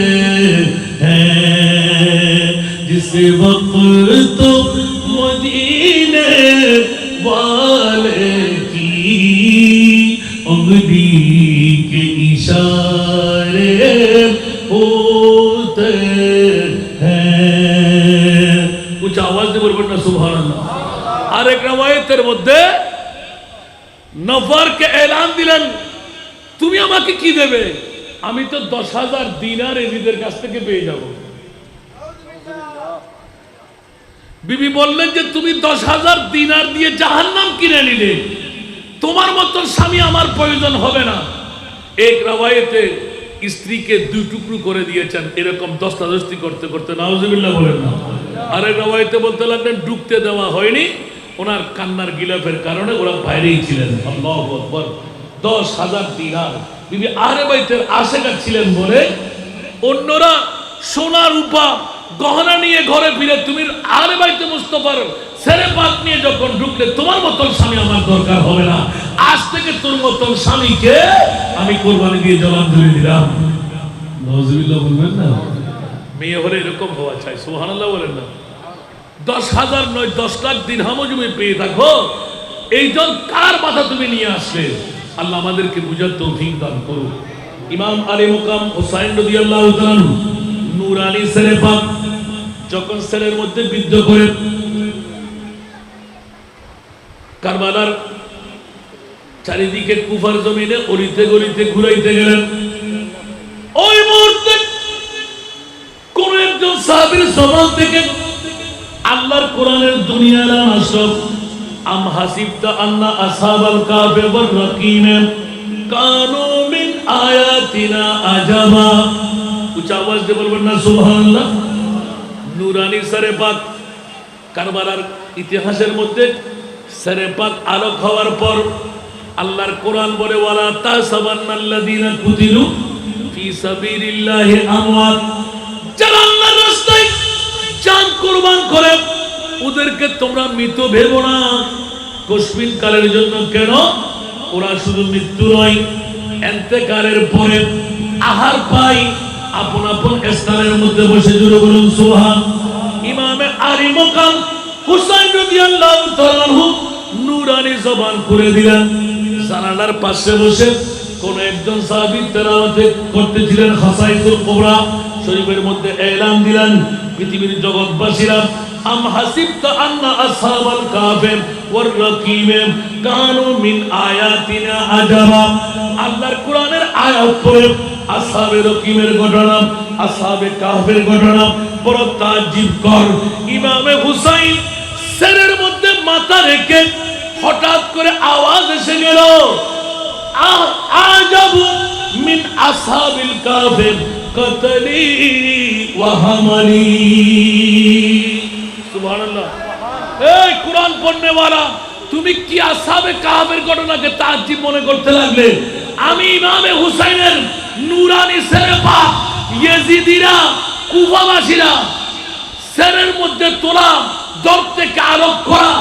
हैं, जिस वक्त मदीने वाले की उंगली के इशारे होते हैं। कुछ आवाज दे बोलबेन ना सुभान अल्लाह। আর এক রওয়ায়াতের মধ্যে নওয়ারকে এলান দিলেন, তুমি আমাকে কি দেবে? আমি তো 10,000 দিনার এজিদের কাছ থেকে পেয়ে যাব। বিবি বললেন যে তুমি 10,000 দিনার দিয়ে জাহান্নাম কিনে নিলে, তোমার মতো স্বামী আমার প্রয়োজন হবে না। এক রওয়ায়াতে স্ত্রীকে 2 টুকরো করে দিয়েছেন, এরকম দস্তাদস্তি করতে করতে, নাউজুবিল্লাহ বলেন না। আর এক রওয়ায়াতে বলতে লাগলেন ঢুকতে দেওয়া হয়নি, ওনার কান্নার গিলাফের কারণে ওরা বাইরেই ছিলেন। আল্লাহু আকবার। 10,000 দিনার। বিবি আহলে বাইতের আশেকা ছিলেন বলে অন্যরা সোনা রূপা গহনা নিয়ে ঘরে ফিরে, তুমি আহলে বাইতে মুস্তাফার ছেড়ে পাক নিয়ে যখন ঢুকলে, তোমার মতন স্বামী আমার দরকার হবে না, আজ থেকে তোর মতন স্বামীকে আমি কোরবানি দিয়ে জবান ধরে দিলাম। নাউজুবিল্লাহ বলবেন না? মেয়ে হলে এরকম হওয়া চাই, সুবহানাল্লাহ বলেন না? 10,000 নয়, 10 লাখ দিরহামও তুমি পেয়ে থাকো, এইজন কার মাথা তুমি নিয়ে আসলে? আল্লাহ আমাদেরকে বুঝার তৌফিক দান করুন। ইমাম আলী মুকাম হুসাইন রাদিয়াল্লাহু তাআলা আনহু নূরানী ছেলে পাক যখন ছেলের মধ্যে বিদ্ধ করে কারবালার চারিদিকে কুফার জমিনে অলিতে গলিতে ঘুরাইতে গেলেন, ওই মুহূর্তে কোন একজন সাহাবীর জবান থেকে আল্লাহর কোরআনের দুনিয়ার আসব, আম হাসিবতা আন্না আসহাবাল কাফে ওয়ার রাকিম কানু মিন আয়াতিনা আজাবা। উচ্চ আওয়াজ দিয়ে বলবেন না সুবহানাল্লাহ? নূরানী সরে পাক কারবালার ইতিহাসের মধ্যে সরে পাক আলোক হওয়ার পর আল্লাহর কোরআন বলে, ওয়ালা তাসাবান্নাল্লাযীনা কুতিলু ফি সাবিলিল্লাহি আমওয়াত, যারা আল্লাহর রাস্তায় জান কুরবান করে ওদেরকে তোমরা মৃত ভেবো না। কসবিন কালের জন্য কেন? ওরা শুধু মৃত্যু নয়, ইন্তেকালের পরে আহার পাই আপন আপন স্থানের মধ্যে বসে, জুড়ে বলুন সুবহান। ইমামে আলী মুকাম হুসাইন রাদিয়াল্লাহু তাআলা আনহু নূরানী জবান করে দিলেন। জানালার পাশে বসে কোন একজন সাহাবী তেলাওয়াত করতেছিলেন খাসাইসুল কুবরা শরীফের মধ্যে এলান দিলেন, পৃথিবীর জগৎবাসীরা, আম হাসিবতা আন্না আসহাবাল কাফে ওয়ার রাকিম কানু মিন আয়াতিনা আজাবা। আল্লাহর কোরআনের আয়াত পড়ে আসহাবে রকিমের ঘটনা, আসহাবে কাফের ঘটনা বড় তাজ্জুবকর। ইমামে হুসাইন সেরের মধ্যে মাথা রেখে হঠাৎ করে আওয়াজ এসে গেল, আজাবু মিন আসহাবিল কাহফে কতলি ওয়া হামালি। সুবহানাল্লাহ। এই কুরআন পড়নে वाला, তুমি কি আসহাবে কাহফের ঘটনাকে তাজ্জীব মনে করতে লাগলে? আমি ইমামে হুসাইনের নূরানি সেরে পাক ইয়েজিদিরা কুফাবাসীরা সেরের মধ্যে তোলা দর থেকে আরোপ করা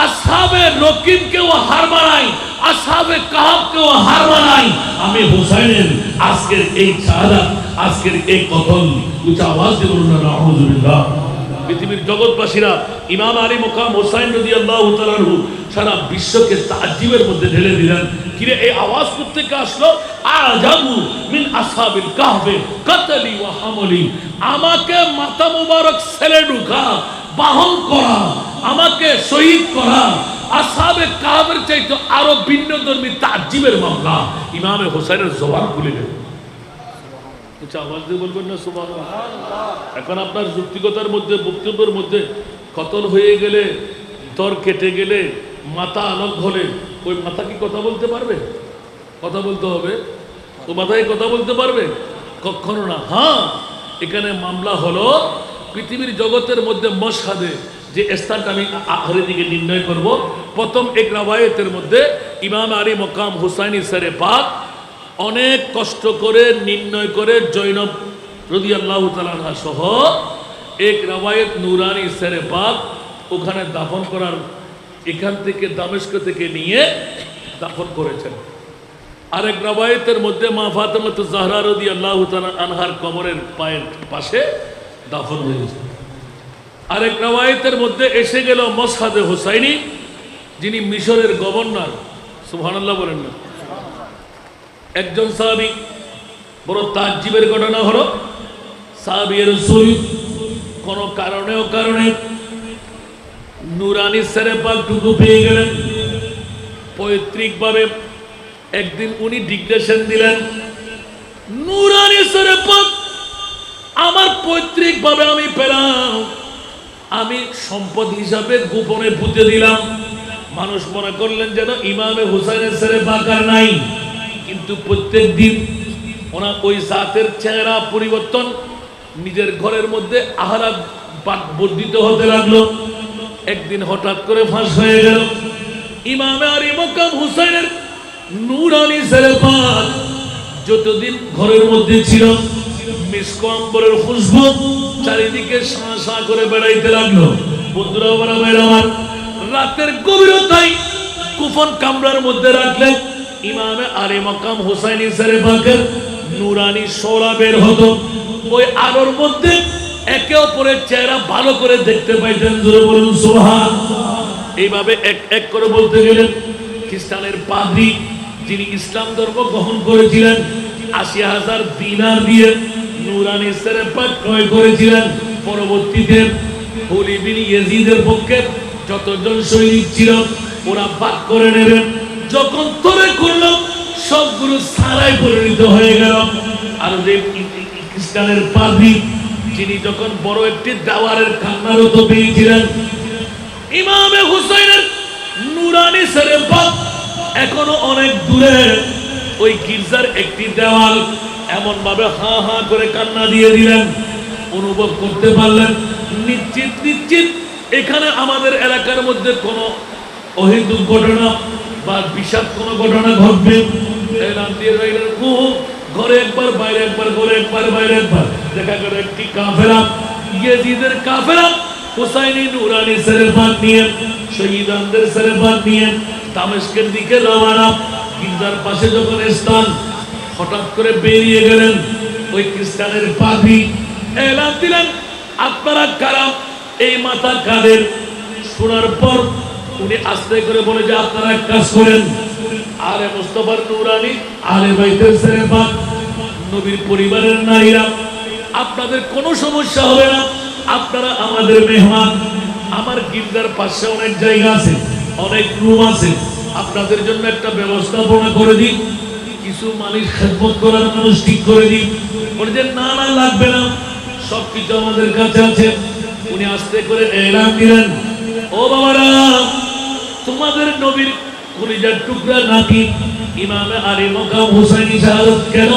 আসহাবে রকিবকেও হার মানাই, আসহাবে কাহফকেও হার মানাই। আমি হুসাইনের আজকের এই শাহাদাত, আজকের এই কথন উচ্চ আওয়াজ দিয়ে বলুন না আউযুবিল্লাহ। পৃথিবীর জগৎবাসীরা ইমাম আলী মুকাম হুসাইন রাদিয়াল্লাহু তাআলা আনহু সারা বিশ্বকে তাজ্জীবের মধ্যে ঢেলে দিলেন। কিরে এই আওয়াজ কোত্থেকে আসলো? আজাবু মিন আসহাবিল কাহফে কতলি ওয়া হামলি। আমাকে মাথা মোবারক ছেলে ঢুকা, বাহন করা, আমাকে শহীদ করা আসহাবে কাহফের চাইতে আরো ভিন্নধর্মী তাজ্জীবের মামলা ইমামে হুসাইনের জবান খুলে গেল। আওয়াজ দিয়ে বলবেন না সুবহানাল্লাহ। এখন আপনার যুক্তিকতার মধ্যে, বক্তব্যের মধ্যে কতল হয়ে গেলে, দর কেটে গেলে, মাথা আলোক হলে ওই মাথা কি কথা বলতে পারবে? কথা বলতে হবে। ও মাথায় কথা বলতে পারবে? কখনো না। হ্যাঁ, এখানে মামলা হলো পৃথিবীর জগতের মধ্যে মশহাদে যে স্থানটা আমি আখেরের দিকে নির্ণয় করব। প্রথম এক রাওয়ায়াতের মধ্যে ইমাম আলী মকাম হুসাইনি সেরে পাক অনেক কষ্ট করে নির্ণয় করে জৈনব রাদিয়াল্লাহু তাআলা আনহা সহ এক রাওয়ায়াত নূরানি সেরে পাক ওখানে দাফন করার, এখান থেকে দামেস্ক থেকে নিয়ে দাফন করেছেন। আরেক রাওয়ায়াতের মধ্যে মা ফাতেমাতুজ জাহরা রাদিয়াল্লাহু তাআলা আনহার কবরের পায়ের পাশে দাফন হয়েছে। আরেক রাওয়ায়াতের মধ্যে এসে গেল মসহাদে হুসাইনি, যিনি মিশরের গভর্নর। সুবহানাল্লাহ বলেন না। একজন সাহাবী, বড় তাজ্জীবের ঘটনা হলো সাহাবী রাসূল কোন কারণে নূরানি সেরে পাক টুকু পেয়ে গেলেন। পৈতৃকভাবে একদিন উনি ডিক্লেরেশন দিলেন, নূরানি সেরে পাক আমার পৈতৃকভাবে আমি পেলাম, আমি সম্পদ হিসাবে গোপনে পুঁতে দিলাম। মানুষ মনে করলেন যেন ইমামে হুসাইনের সেরে পাক আর নাই, কিন্তু প্রত্যেক দিন ওনার ওই জাতের চেহারা পরিবর্তন, নিজের ঘরের মধ্যে আহারাত বর্ধিত হতে লাগলো। একদিন হঠাৎ করে ফাঁস হয়ে গেল ইমামে আলী মকাম হুসাইনের নূরানি সেরে পাক যতদিন ঘরের মধ্যে ছিল মিস্ক আম্বরের খুশবু চারিদিকে শাঁ শাঁ করে বেড়াইতে লাগলো। বন্ধুরা আমার রাতের গভীরতায় কুফন কামরার মধ্যে রাখলেন ইমামে আলী মাকাম হুসাইনি সেরে পাকের নূরানি শোরা বের হতো। ওই আলোর মধ্যে একে অপরের চেহারা ভালো করে দেখতে পাইতেন। জোরে বলুন সুবহানাল্লাহ। এইভাবে এক এক করে বলতে গেলেন খ্রিস্টানের পাদ্রী, যিনি ইসলাম ধর্ম গ্রহণ করেছিলেন, ৮০,০০০ দিনার দিয়ে নূরানি সেরে পাক ক্রয় করেছিলেন। পরবর্তীতে খলিদ বিন ইয়াজিদের পক্ষে যতজন সৈনিক ছিল ওরা ভাগ করে নেবেন। যখন তোরে করলো সবগুলো সারাই পরিণত হয়ে গেল। আর যে খ্রিস্টানের পাদ্রী, যিনি যখন বড় একটি দেওয়ারের কান্নারত পেয়েছিলেন, ইমামে হুসাইনের নূরানি সেরে পাক এখনো অনেক দূরে ওই গির্জার একটি দেওয়াল এমন ভাবে হাঁ হাঁ করে কান্না দিয়ে দিলেন। অনুভব করতে পারলেন নিশ্চিত এখানে আমাদের এলাকার মধ্যে কোনো অহেতুক ঘটনা বা বিষাদ কোনো ঘটনা ঘটবে। এলান দিয়ে রইলেন ঘরে একবার বাইরে একবার, ঘরে একবার বাইরে একবার। দেখা গেল একটি কাফেরা, ইয়েজিদের কাফেরা হুসাইনি নূরানি সেরে পাক নিয়ে, শহীদানদের সেরে পাক নিয়ে দামেস্কের দিকে রওনা। গির্জার পাশে যখন স্থান, হঠাৎ করে বেরিয়ে গেলেন ওই খ্রিস্টানের পাদ্রী, এলান দিলেন আপনারা কারা, এই মাথা কাদের। শোনার পর উনি আস্তে করে বলে যে আপনারা এক কাজ করেন, আলে মুস্তাফার নূরানি আলে বাইতের সেরে পাক নবীর পরিবারের নারীরা, আপনাদের কোনো সমস্যা হবে না, আপনারা আমাদের মেহমান। আমার গির্জার পাশে অনেক জায়গা আছে, অনেক রুম আছে, আপনাদের জন্য একটা ব্যবস্থাপনা করে দিন, কিছু মালিক খেদমত করার মানুষ ঠিক করে দিন। বলে যে না না লাগবে না, সবকিছু আমাদের কাছে আছে। উনি আস্তে করে এলান দিলেন, ও বাবারা, তোমাদের নবীর কলিজার টুকরা নাতি ইমামে আলী মাকাম হুসাইনি শাহাদাত কেন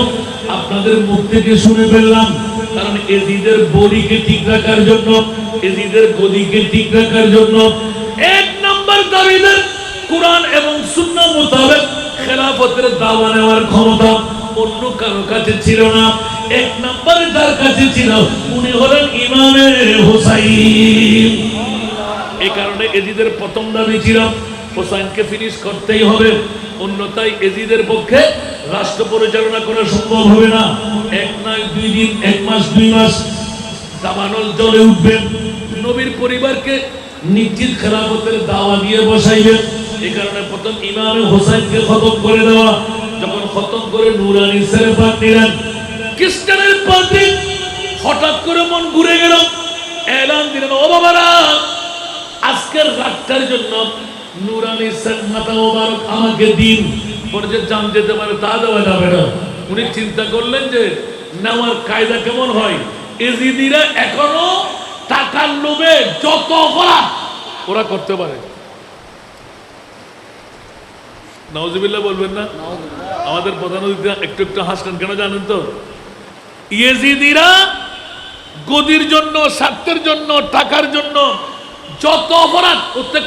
আপনাদের মুখ থেকে শুনে ফেললাম, কারণ এজিদের বডিকে ঠিক রাখার জন্য, এজিদের গদিকে ঠিক রাখার জন্য এক নম্বর দাবিদার কোরআন এবং সুন্নাহ মোতাবেক খেলাফতের দাওয়া নেওয়ার ক্ষমতা অন্য কারো কাছে ছিল না। এক নম্বরে যার কাছে ছিল উনি হলেন ইমামে হুসাইন। এই কারণে এজিদের প্রথম দাবি ছিল হুসাইনকে ফিনিশ করতেই হবে, অন্যথায় এজিদের পক্ষে রাষ্ট্র পরিচালনা করা সম্ভব হবে না। এক নয় দুই দিন, এক মাস দুই মাস দাবানল জ্বলে উঠবে। নবীর পরিবারকে নিশ্চিত খেলাফতের দাওয়া দিয়ে বসাইবেন। এই কারণে প্রথম ইমামে হুসাইনকে খতম করে দেওয়া। যখন খতম করে নুরানি সেরেফাত নিলেন, খ্রিস্টানের পাদ্রী হঠাৎ করে মন ঘুরে গেল, এলান দিলেন, ও বাবারা, আজকের রাতটার জন্য নুরানি মাথা মোবারক আমাকে দিন। পরে যে জান যেতে পারে তা দেওয়া যাবে না। উনি চিন্তা করলেন যে নেওয়ার কায়দা কেমন হয়। এজিদিরা এখনো টাকার লোভে যত অপরাধ ওরা করতে পারে। নাউজুবিল্লাহ বলবেন না? আমাদের প্রধান অতিথি একটু একটু হাসলেন, কেন জানেন তো? ইয়েজিদিরা গদির জন্য, স্বার্থের জন্য, টাকার জন্য যত অপরাধ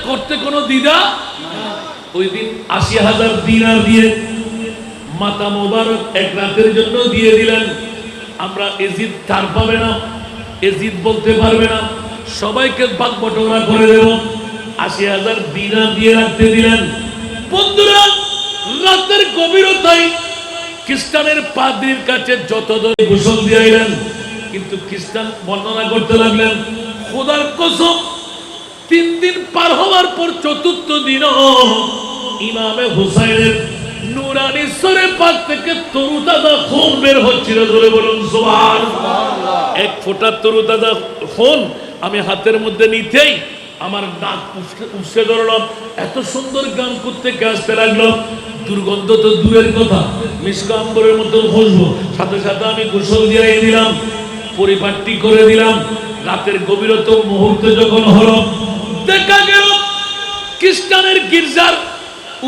করতে কোনো দ্বিধা। ওই দিন ৮০,০০০ দিনার দিয়ে মাতা মোবারক এক রাতের জন্য দিয়ে দিলেন। আমরা এজিদ তার পাবে না, এজিদ বলতে পারবে না, সবাইকে ভাগ বটোয়ারা করে দেব। ৮০,০০০ দিনার দিয়ে রাখতে দিলেন। বন্ধুরা, রাতের গভীরতায় খ্রিস্টানের পাদ্রীর কাছে যত ধরে গোসল দিয়াইলেন, কিন্তু খ্রিস্টান বর্ণনা করতে লাগলেন, খোদার কসম ৩ দিন পার হওয়ার পর চতুর্থ দিনও ইমামে হুসাইনের নুরানি শরীফ থেকে তরুতাজা খুন বের হচ্ছিল। ধরে বলুন সুবহানাল্লাহ। এক ফোঁটা তরুতাজা খুন আমি হাতের মধ্যে নিতেই আমার নাক উৎসে ধরলাম। এত সুন্দর গান করতে আসতে লাগলো। দুর্গন্ধ তো দূরের কথা, মিশকা আম্বরের মতো খুশবু। সাথে সাথে আমি গোসল দিয়ে দিলাম, পরিপাটি করে দিলাম। রাতের গভীরতম মুহূর্তে যখন হলো, দেখা গেল খ্রিস্টানের গির্জার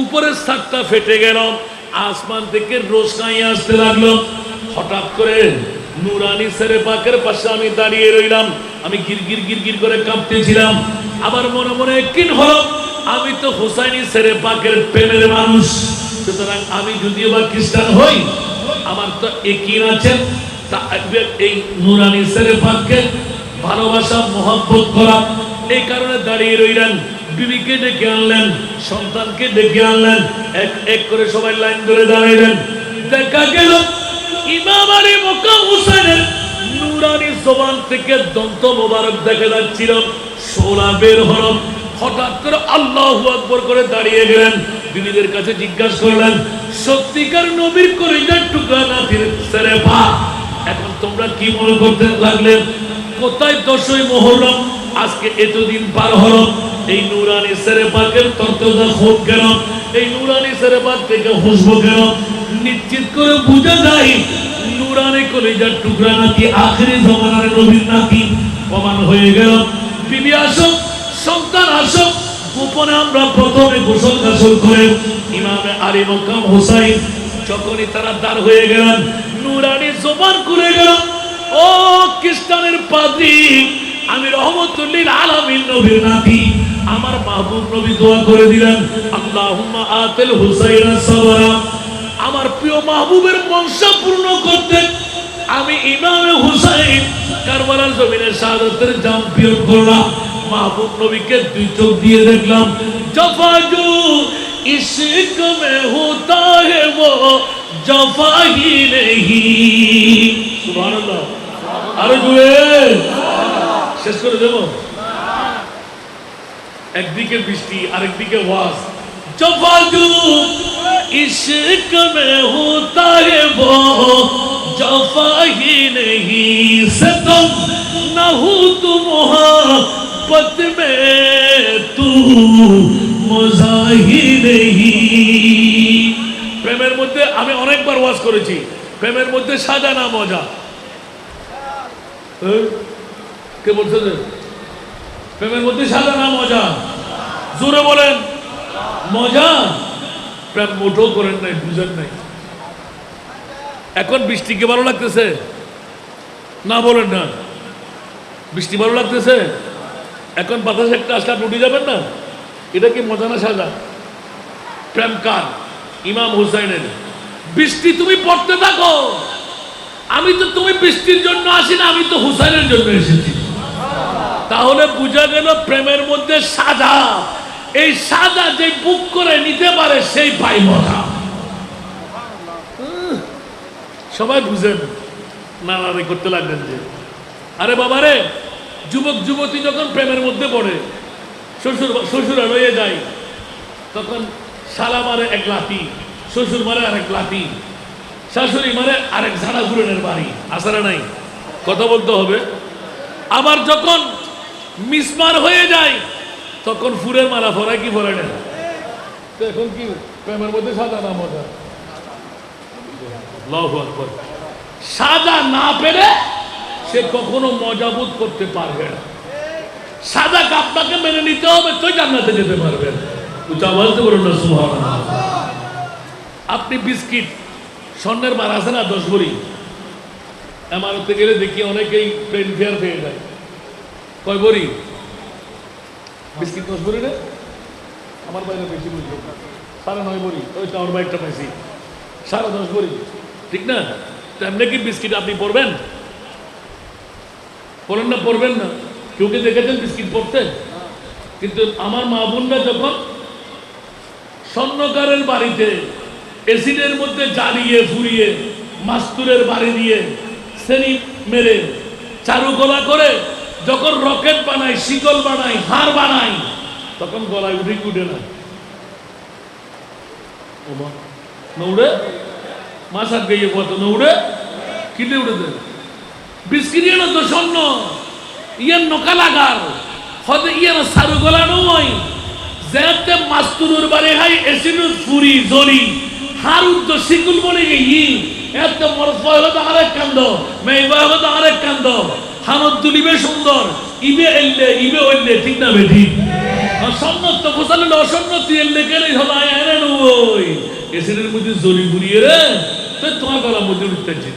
উপরের ছাদটা ফেটে গেল, আসমান থেকে রোশনাই আসতে লাগলো। হঠাৎ করে নুরানি সেরে পাকের পাশে আমি দাঁড়িয়ে রইলাম। আমি গিরগির গিরগির করে কাঁপতেছিলাম। আবার মনে মনে কিন হলো, আমি তো হুসাইনি সেরে পাকের প্রেমের মানুষ, সুতরাং আমি যদিও বা খ্রিস্টান হই, আমার তো একই আছেন এই নুরানি সেরে পাককে ভালোবাসা মহব্বত করা। এই কারণে দাঁড়িয়ে রইলেন। বিবিকে ডেকে আনলেন, সন্তানকে ডেকে আনলেন, এক এক করে সবাই লাইন ধরে দাঁড়াইলেন। দেখা গেল ইমাম আলী মক্কা হুসাইনের নুরানি জবান থেকে দন্ত মোবারক দেখা যাচ্ছিল, শোলা বের হলো। হঠাৎ করে আল্লাহু আকবার করে দাঁড়িয়ে গেলেন। বিবিদের কাছে জিজ্ঞাসা করলেন, সত্যিকার নবীর কলিজার টুকরা নাতির সেরেফা, এখন তোমরা কি মনে করতে লাগলেন? কোথায় 10ই মুহররম? আজকে এতদিন পার হলো, এই নুরানি সেরেফাকের তরতাজা খুন কেন? এই নুরানি সেরেফাক থেকে খুশবু কেন? নিশ্চিত করে বোঝা যায় নুরানি কলিজার টুকরা নাকি আখেরি জমানার নবীর নাকি প্রমাণ হয়ে গেল। বিবি আসো, সন্তান আসো। গোপনে আমরা প্রথমে গোসল গাসল করে ইমামে আলী মক্কাম হুসাইন যখনই তারা দাঁড় হয়ে গেলেন, নুরানি জবান খুলে গেল। ও খ্রিস্টানের পাদ্রী, আমি রহমতুল্লিল আলামিন নবীর নাতি, আমার মাহবুব নবী দোয়া করে দিলেন, আল্লাহুম্মা আতিল হুসাইনা সাবরা। আমার প্রিয় মাহবুবের মনসা পূর্ণ করতে আমি ইমামে হুসাইন কারবালার জমিনে শাহাদাতের জাম পিয়ন করলাম। মাহবুব নবীকে 2 চোখ দিয়ে দেখলাম। জফাজু ইশক মে হোতা হে वो জফা ही नहीं। সুবহানাল্লাহ। আরে জুড়ে শেষ করে দেব। একদিকে বৃষ্টি, আরেকদিকে ওয়াজ। জফাজু इश्क में होता है वो जफा ही नहीं, से तुम न हो तुम मोहब्बत में तू मजा ही नहीं। প্রেমের মধ্যে আমি অনেকবার ওয়াজ করেছি, প্রেমের মধ্যে সাজা না মজা। কে বলছে যে প্রেমের মধ্যে সাজা না মজা? জোরে বলেন মজা। প্রেম মোটেও করেন নাই, বুঝেন নাই। এখন বৃষ্টিকে ভালো লাগতেছে না? বলেন না, বৃষ্টি ভালো লাগতেছে? এখন বাতাস একটা আসলে আপনি উঠে যাবেন না? এটা কি মজা না সাজা? প্রেমকার ইমাম হুসাইনের, বৃষ্টি তুমি পড়তে থাকো, আমি তো তুমি বৃষ্টির জন্য আসি না, আমি তো হুসাইনের জন্য এসেছি। তাহলে বোঝা গেল প্রেমের মধ্যে সাজা, এই সাজা যে বুক করে নিতে পারে সেই পাই মজা। সবাই বুঝেন না? করতে লাগলেন যে আরে বাবারে, যুবক যুবতী যখন প্রেমের মধ্যে পড়ে, শ্বশুরা রয়ে যায়, তখন শালা মারে এক লাথি, শ্বশুর মারে আরেক লাথি, শাশুড়ি মারে আরেক ঝাড়া ঘুরেনের বাড়ি। আসারা নাই, কথা বলতে হবে। আবার যখন মিসমার হয়ে যায়, তখন ফুরের মারা ফরায় কি ফরায় না? তো এখন কি প্রেমের মধ্যে সাজা না মজা? আল্লাহু আকবার। সাজা না পেলে সে কখনো মজাবোধ করতে পারবে না। সাজাকে আপনাকে মেনে নিতে হবে, তো জান্নাতে যেতে পারবেন। বলতে বলুন না সুবহানাল্লাহ। আপনি বিস্কিট স্বর্ণের বার আছে না 10 ভরি, এমারতে গেলে দেখি অনেকেই ট্রেন ফেয়ার পেয়ে যায়। কয় ভরি বিস্কিট? 10 ভরি না? আমার বাইরে বেশি বুঝলো, 9.5 ভরি। ওই তো আমার বাইকটা পাইছি 10.5 ভরি, ঠিক না? তেমনি কি বিস্কিট আপনি পড়বেন? পড়েন না? পড়বেন না? কেউ কে দেখেছেন বিস্কিট পড়তে? কিন্তু আমার মা বোনরা যখন স্বর্ণকারের বাড়িতে এসিডের মধ্যে জ্বালিয়ে ফুরিয়ে মাস্তুরের বাড়ি দিয়ে শ্রেণী মেরে চারুকলা করে যখন রকেট বানায়, শিকল বানায়, হার বানায়, তখন গলায় উঠে উঠে না নৌড়ে মাসার গিয়ে কত নৌড়ে কিনে উঠে দেয় বিস্কিট না তো স্বর্ণ ইয়ার নকা লাগার হতে ইয়ার সারু গলা নয় যেতে মাস্তুরের বাড়ি হাই এসিডের ফুরি জরি হার উদ্দ শিকল বলে গিয়ে এত মরফয় হতো আরেক কান্দ মেয়ে হতো আরেক কান্দ হানত তুলিবে সুন্দর ইবে এললে ঠিক না বেঠি অসন্নত ফসলে অসন্নত এললে কেন হলো এনে নই এসিডের মধ্যে জরি ঘুরিয়ে রে তো তোমার গলার মধ্যে উঠতেছে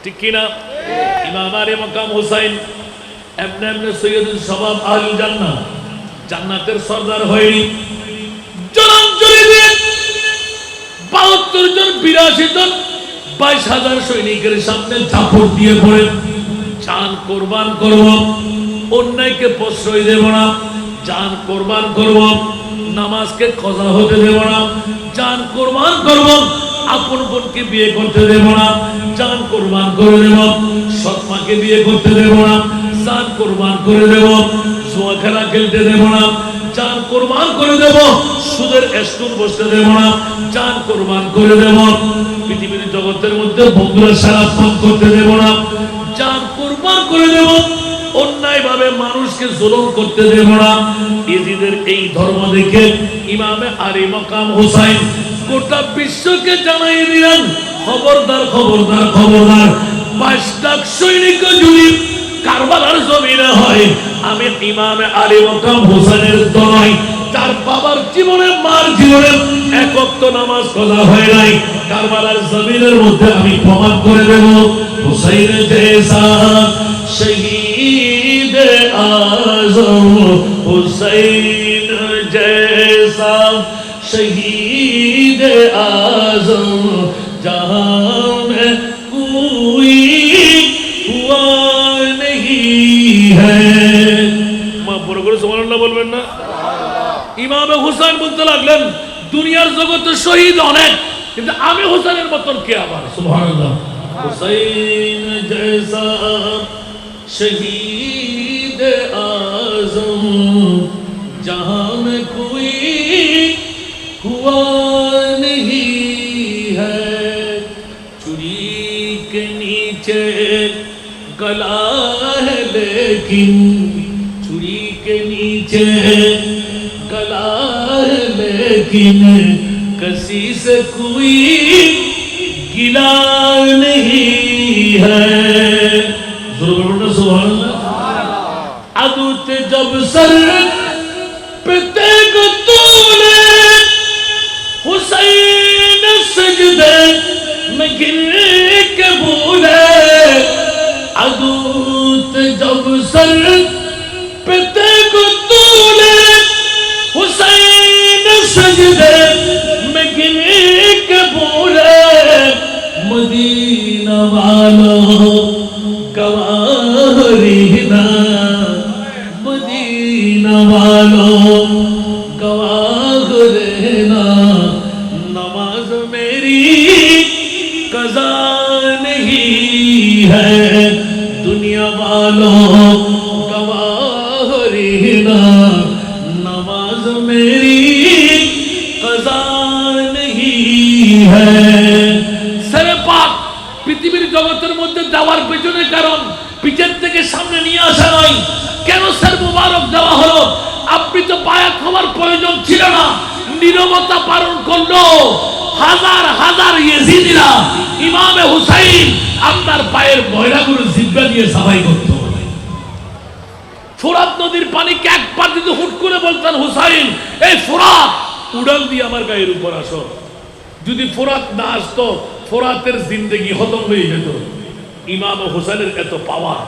ঠিক কিনা? ইমাম আলী মাকাম হুসাইন এমনি এমনি সৈয়দুল শাবাব আহলুল জান্নাহ, জান্নাতের সরদার হয়নি। জলাঞ্জলি দিয়ে 72 জন 82 জন 22,000 সৈনিকের সামনে ঝাঁপড় দিয়ে পড়ে জান কোরবান করব, অন্যায়কে প্রশ্রয় দেব না, জান কোরবান করব, নামাজকে কজা হতে দেব না, জান কোরবান করব, আপন বোনকে বিয়ে করতে দেব না, জান কোরবান করে দেব, সৎ মাকে বিয়ে করতে দেব না, জান কোরবান করে দেব, জুয়া খেলা খেলতে দেব না, জান কোরবান করে দেব, সুদের স্টুল বসতে দেব না, জান কোরবান করে দেব, পৃথিবীর জগতের মধ্যে বন্ধুরা সারা পান করতে দেব না, জান কোরবান করে দেব, অন্যায় ভাবে মানুষকে জুলুম করতে দেব না। ইজিদের এই ধর্ম দেখে ইমামে আলী মাকাম হুসাইন গোটা বিশ্বকে জানাই দিলেন, খবরদার খবরদার খবরদার, 22 লাখ সৈনিক যদি কারবালার জমিনে হয়, আমি ইমামে আলী মাকাম হুসাইনের তো নয়, তার বাবার জীবনে মার জীবনে এক ওয়াক্ত নামাজ কজা হয় নাই, কারবালার জমিনের মধ্যে আমি প্রমাণ করে দেব হুসাইন জেসা শহীদ আজম, হুসাইন জেসা শহীদ আজম जहां में कोई हुआ नहीं है। মা বড় করে সুবহানাল্লাহ বলবেন না? ইমাম হুসাইন বলতে লাগলেন দুনিয়ার জগতে শহীদ অনেক, কিন্তু আমি হুসাইনের মতন কে আবার? সুবহানাল্লাহ। হুসাইন জैसा শহীদ আজম जहां में कोई हुआ नहीं है, चुरी के नीचे गला है लेकिन, चुरी के नीचे गला है लेकिन किसी से कोई गिला नहीं है। सुभान अल्लाह। अदूत जब सर पे तेग तूने हुसैन सजदे में गिर जब सर पे तेको तूने हुसैन सजदे में गिने के बोले मदीना वालों गवाह रहना मदीना वालों गवाह रहना नमाज मेरी कज़ा नहीं है दुनिया वालों गवाह रहना नमाज मेरी कज़ा नहीं है सरे पाक পৃথিবীর জগতের মধ্যে দেওয়ার পেছনে কারণ পিছের থেকে সামনে নিয়ে আসা নয় কেন স্যার মুবারক দেওয়া হলো আপনি তো বায়াত হওয়ার প্রয়োজন ছিল না নীরবতা পালন করলো হাজার হাজার ইয়েজিদিরা ইমামে হুসাইন আপনার পায়ের ময়লাগুলো জিব্বা দিয়ে সাফাই করতো ফোরাত নদীর পানিকে একবার যদি হুট করে বলতেন হুসাইন এই ফোরাত উড়াল দিয়ে আমার গায়ের উপর আসো যদি ফোরাত না আসতো ফোরাতের জিন্দেগি খতম হয়ে যেত ইমাম হোসেনের এত পাওয়ার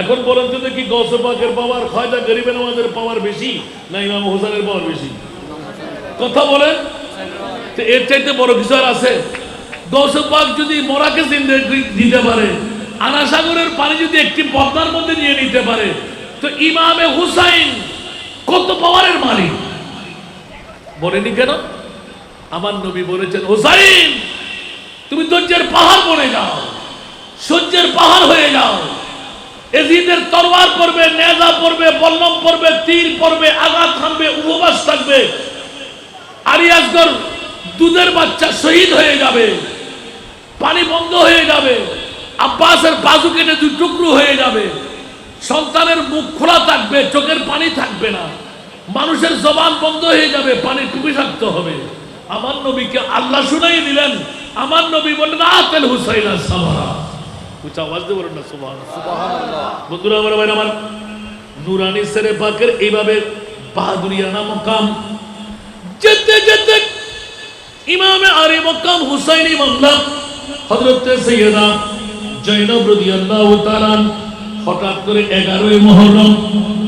এখন বলেন তো দেখি গৌসে পাকের পাওয়ার খাজা গরিবে নওয়াজের পাওয়ার বেশি না ইমাম হোসেনের পাওয়ার বেশি কথা বলেন তো এর চাইতে বড় কিছু আর আছে গৌসে পাক যদি মোরাকে জিন্দেগি দিতে পারে আনা সাগরের পানি যদি একটি পদ্মার মধ্যে নিয়ে নিতে পারে তো ইমামে হুসাইন কত পাওয়ারের মালিক বলেনি কেন আমার নবী বলেছেন হুসাইন তুমি ধৈর্যের পাহাড় বনে যাও সূর্যের পাহাড় হয়ে যাও এজিদের তরবার পড়বে নেজা পড়বে বল্লম পড়বে তীর পড়বে আঘাত থামবে উপবাস থাকবে আলী আসগর দুধের বাচ্চা শহীদ হয়ে যাবে পানি বন্ধ হয়ে যাবে আব্বাসের বাজু কেটে দুই টুকরো হয়ে যাবে সন্তানের মুখ খোলা থাকবে চোখের পানি থাকবে না মানুষের জবান বন্ধ হয়ে যাবে পানি টুপি থাকতে হবে আমার নবীকে আল্লাহ শুনাই দিলেন আমার নবী বললেন আতেল হুসাইন সাবারা উচ্চ আওয়াজ দিয়ে বলেন না সুবহানাল্লাহ বন্ধুরা আমার ভাই আমার নূরানি সেরে পাকের এইভাবে বাহাদুরিয়ানা মকাম যেতে যেতে ইমামে আরে মকাম হুসাইনি মামলা হযরত সাইয়্যিদা জয়নব রাদিয়াল্লাহু তাআলা হঠাৎ করে 11ই মুহররম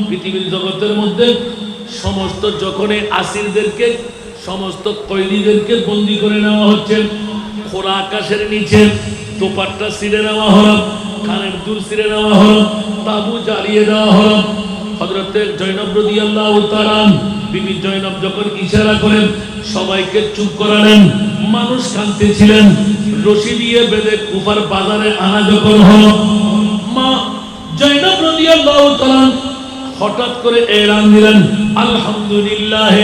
পৃথিবীর জগতের মধ্যে সমস্ত যখনই আসিরদেরকে সমস্ত কয়েদিদেরকে বন্দী করে নেওয়া হচ্ছে খোলা আকাশের নিচে দোপাট্টা ছিঁড়ে নেওয়া হলো কানের দুল ছিঁড়ে নেওয়া হলো তাবু জ্বালিয়ে দেওয়া হলো হযরত জয়নব রাদিয়াল্লাহু তাআলা বিবি জয়নব যখন ইশারা করেন সবাইকে চুপ করালেন মানুষ কাঁদতেছিলেন রশি দিয়ে বেঁধে কুফার বাজারে আনা যখন হলো মা জয়নব রাদিয়াল্লাহু তাআলা হঠাৎ করে এলান দিলেন আলহামদুলিল্লাহ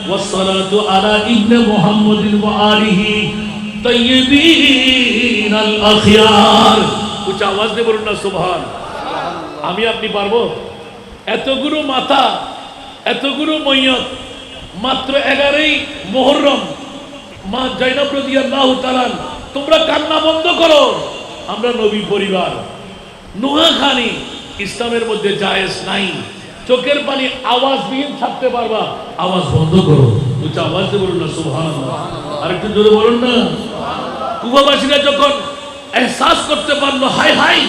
ওয়াসসালাতু আলা ইবনে মুহাম্মাদিন ওয়া আলিহি তাইয়্যিবিন আল আখিয়ার উচ্চ আওয়াজ দিয়ে বলুন না সুবহান আমি আপনি পারবো এতগুলো মাথা এতগুলো ময়্যত মাত্র 11ই মুহররম মা জয়নব রাদিয়াল্লাহু তাআলা তোমরা কান্না বন্ধ করো আমরা নবী পরিবার নুহাখানি ইসলামের মধ্যে জায়েজ নাই চোখের পানি আওয়াজবিহীন থাকতে পারবা আওয়াজ বন্ধ করো উচ্চ আওয়াজ দিয়ে বলুন না সুবহানাল্লাহ আর একটু জোরে বলুন না কুফাবাসীরা যখন এহসাস করতে পারলো হাই হাই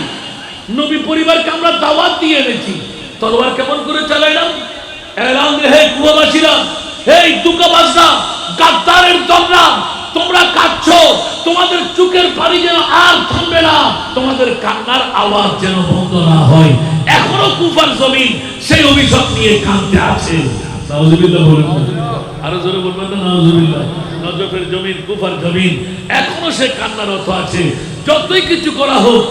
নবী পরিবারকে আমরা দাওয়াত দিয়ে এনেছি তলোয়ার কেমন করে চালাইলাম এলান দিয়ে হে কুফাবাসীরা এই দুকাবাজরা গাদ্দারের দলরা তোমরা কাঁদছো তোমাদের চোখের পানি যেন আর থামবে না তোমাদের কান্নার আওয়াজ যেন বন্ধ না হয় এখনো কুফার জমিন সেই অভিশাপ নিয়ে কাঁদতে আছে নাউজুবিল্লাহ বলেন আরো জোরে বলবেন না নাউজুবিল্লাহ নজফের জমিন কুফার জমিন এখনো সে কান্নারত আছে যতই কিছু করা হোক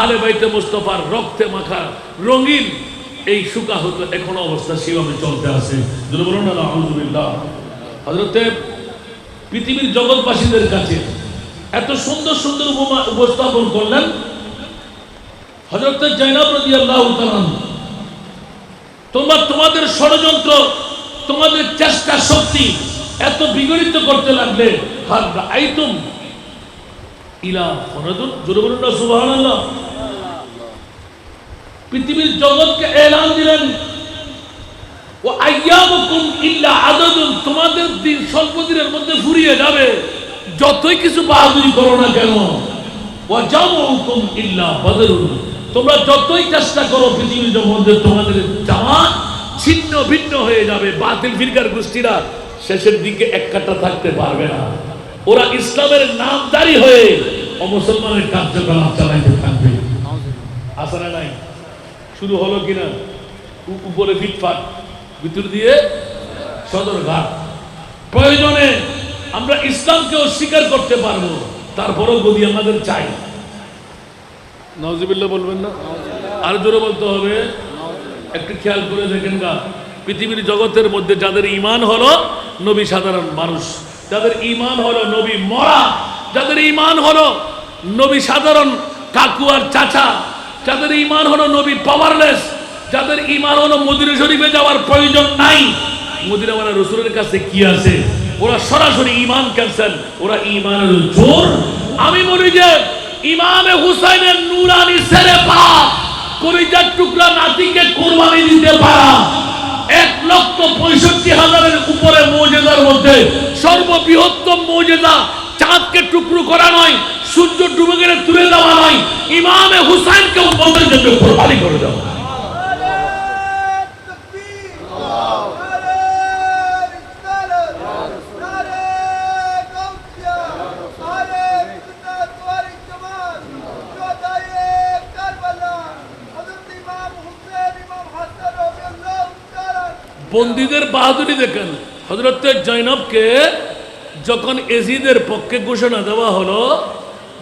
আলে বাইতে মুস্তাফার রক্তে মাখা রঙিন এই শুকা হতো এখনো অবস্থা সেভাবে চলতে আছে জোরে বলুন না নাউজুবিল্লাহ হযরতে পৃথিবীর জগৎবাসীদের কাছে এত সুন্দর সুন্দর উপস্থাপন করলেন হযরত জয়নব রাদিয়াল্লাহু তাআলা তোমাদের ষড়যন্ত্র তোমাদের চেষ্টা শক্তি এত বিগড়িত করতে লাগলে হাল রাআইতুম ইলা ফরাদুন জোরে বলুন না সুবহানাল্লাহ পৃথিবীর জগৎকে এলান দিলেন ও আইয়ামুকুম ইল্লা আদাদুন তোমাদের দিন স্বল্প দিনের মধ্যে ফুরিয়ে যাবে যতই কিছু বাহাদুরি করো না কেন ওয়া জামউকুম ইল্লা বদরুন তোমরা যতই চেষ্টা করো পৃথিবীর মধ্যে তোমাদের জামাত ছিন্ন ভিন্ন হয়ে যাবে। বাতিল ফিরকার গোষ্ঠীরা শেষের দিকে এক কাটা থাকতে পারবে না। ওরা ইসলামের নামদারি হয়ে অমুসলমানের কার্যকলাপ চালাইতে থাকবে। আসলে নাই শুরু হলো কিনা, উপরে ফিটফাট, ভিতর দিয়ে সদরঘাট। প্রয়োজনে আমরা ইসলামকে অস্বীকার করতে পারবো, তারপরেও গদি আমাদের চাই। নাউজুবিল্লাহ বলবেন না? আর জোরে বলতে হবে। একটু খেয়াল করে দেখেন না, পৃথিবীর জগতের মধ্যে যাদের ঈমান হলো নবী সাধারণ মানুষ, যাদের ঈমান হলো নবী মরা, যাদের ঈমান হলো নবী সাধারণ কাকু আর চাচা, যাদের ঈমান হলো নবী পাওয়ারলেস, যাদের ঈমান হলো মদিনা শরীফে যাওয়ার প্রয়োজন নাই, মদিনা ওয়ালা রাসূলের কাছে কি আছে, ওরা সরাসরি ঈমান ক্যান্সেল, ওরা ঈমানের জোর। আমি বলি যে ইমামে হুসাইনের নূরানি ছেলে পাক কলিজার টুকরা নাতিকে কুরবানি দিতে পারা 1,65,000-এর উপরে মুজিজার মধ্যে সর্ববৃহত্তম মুজিজা চাঁদকে টুকরো করা নয়, সূর্য ডুবে গেলে তুলে দেওয়া নয়, ইমামে হুসাইনকে উম্মতের জন্য কুরবানি করে দেওয়া। বন্দীদের বাহাদুরি দেখেন। হযরত জৈনবকে যখন এজিদের পক্ষে ঘোষণা দেওয়া হলো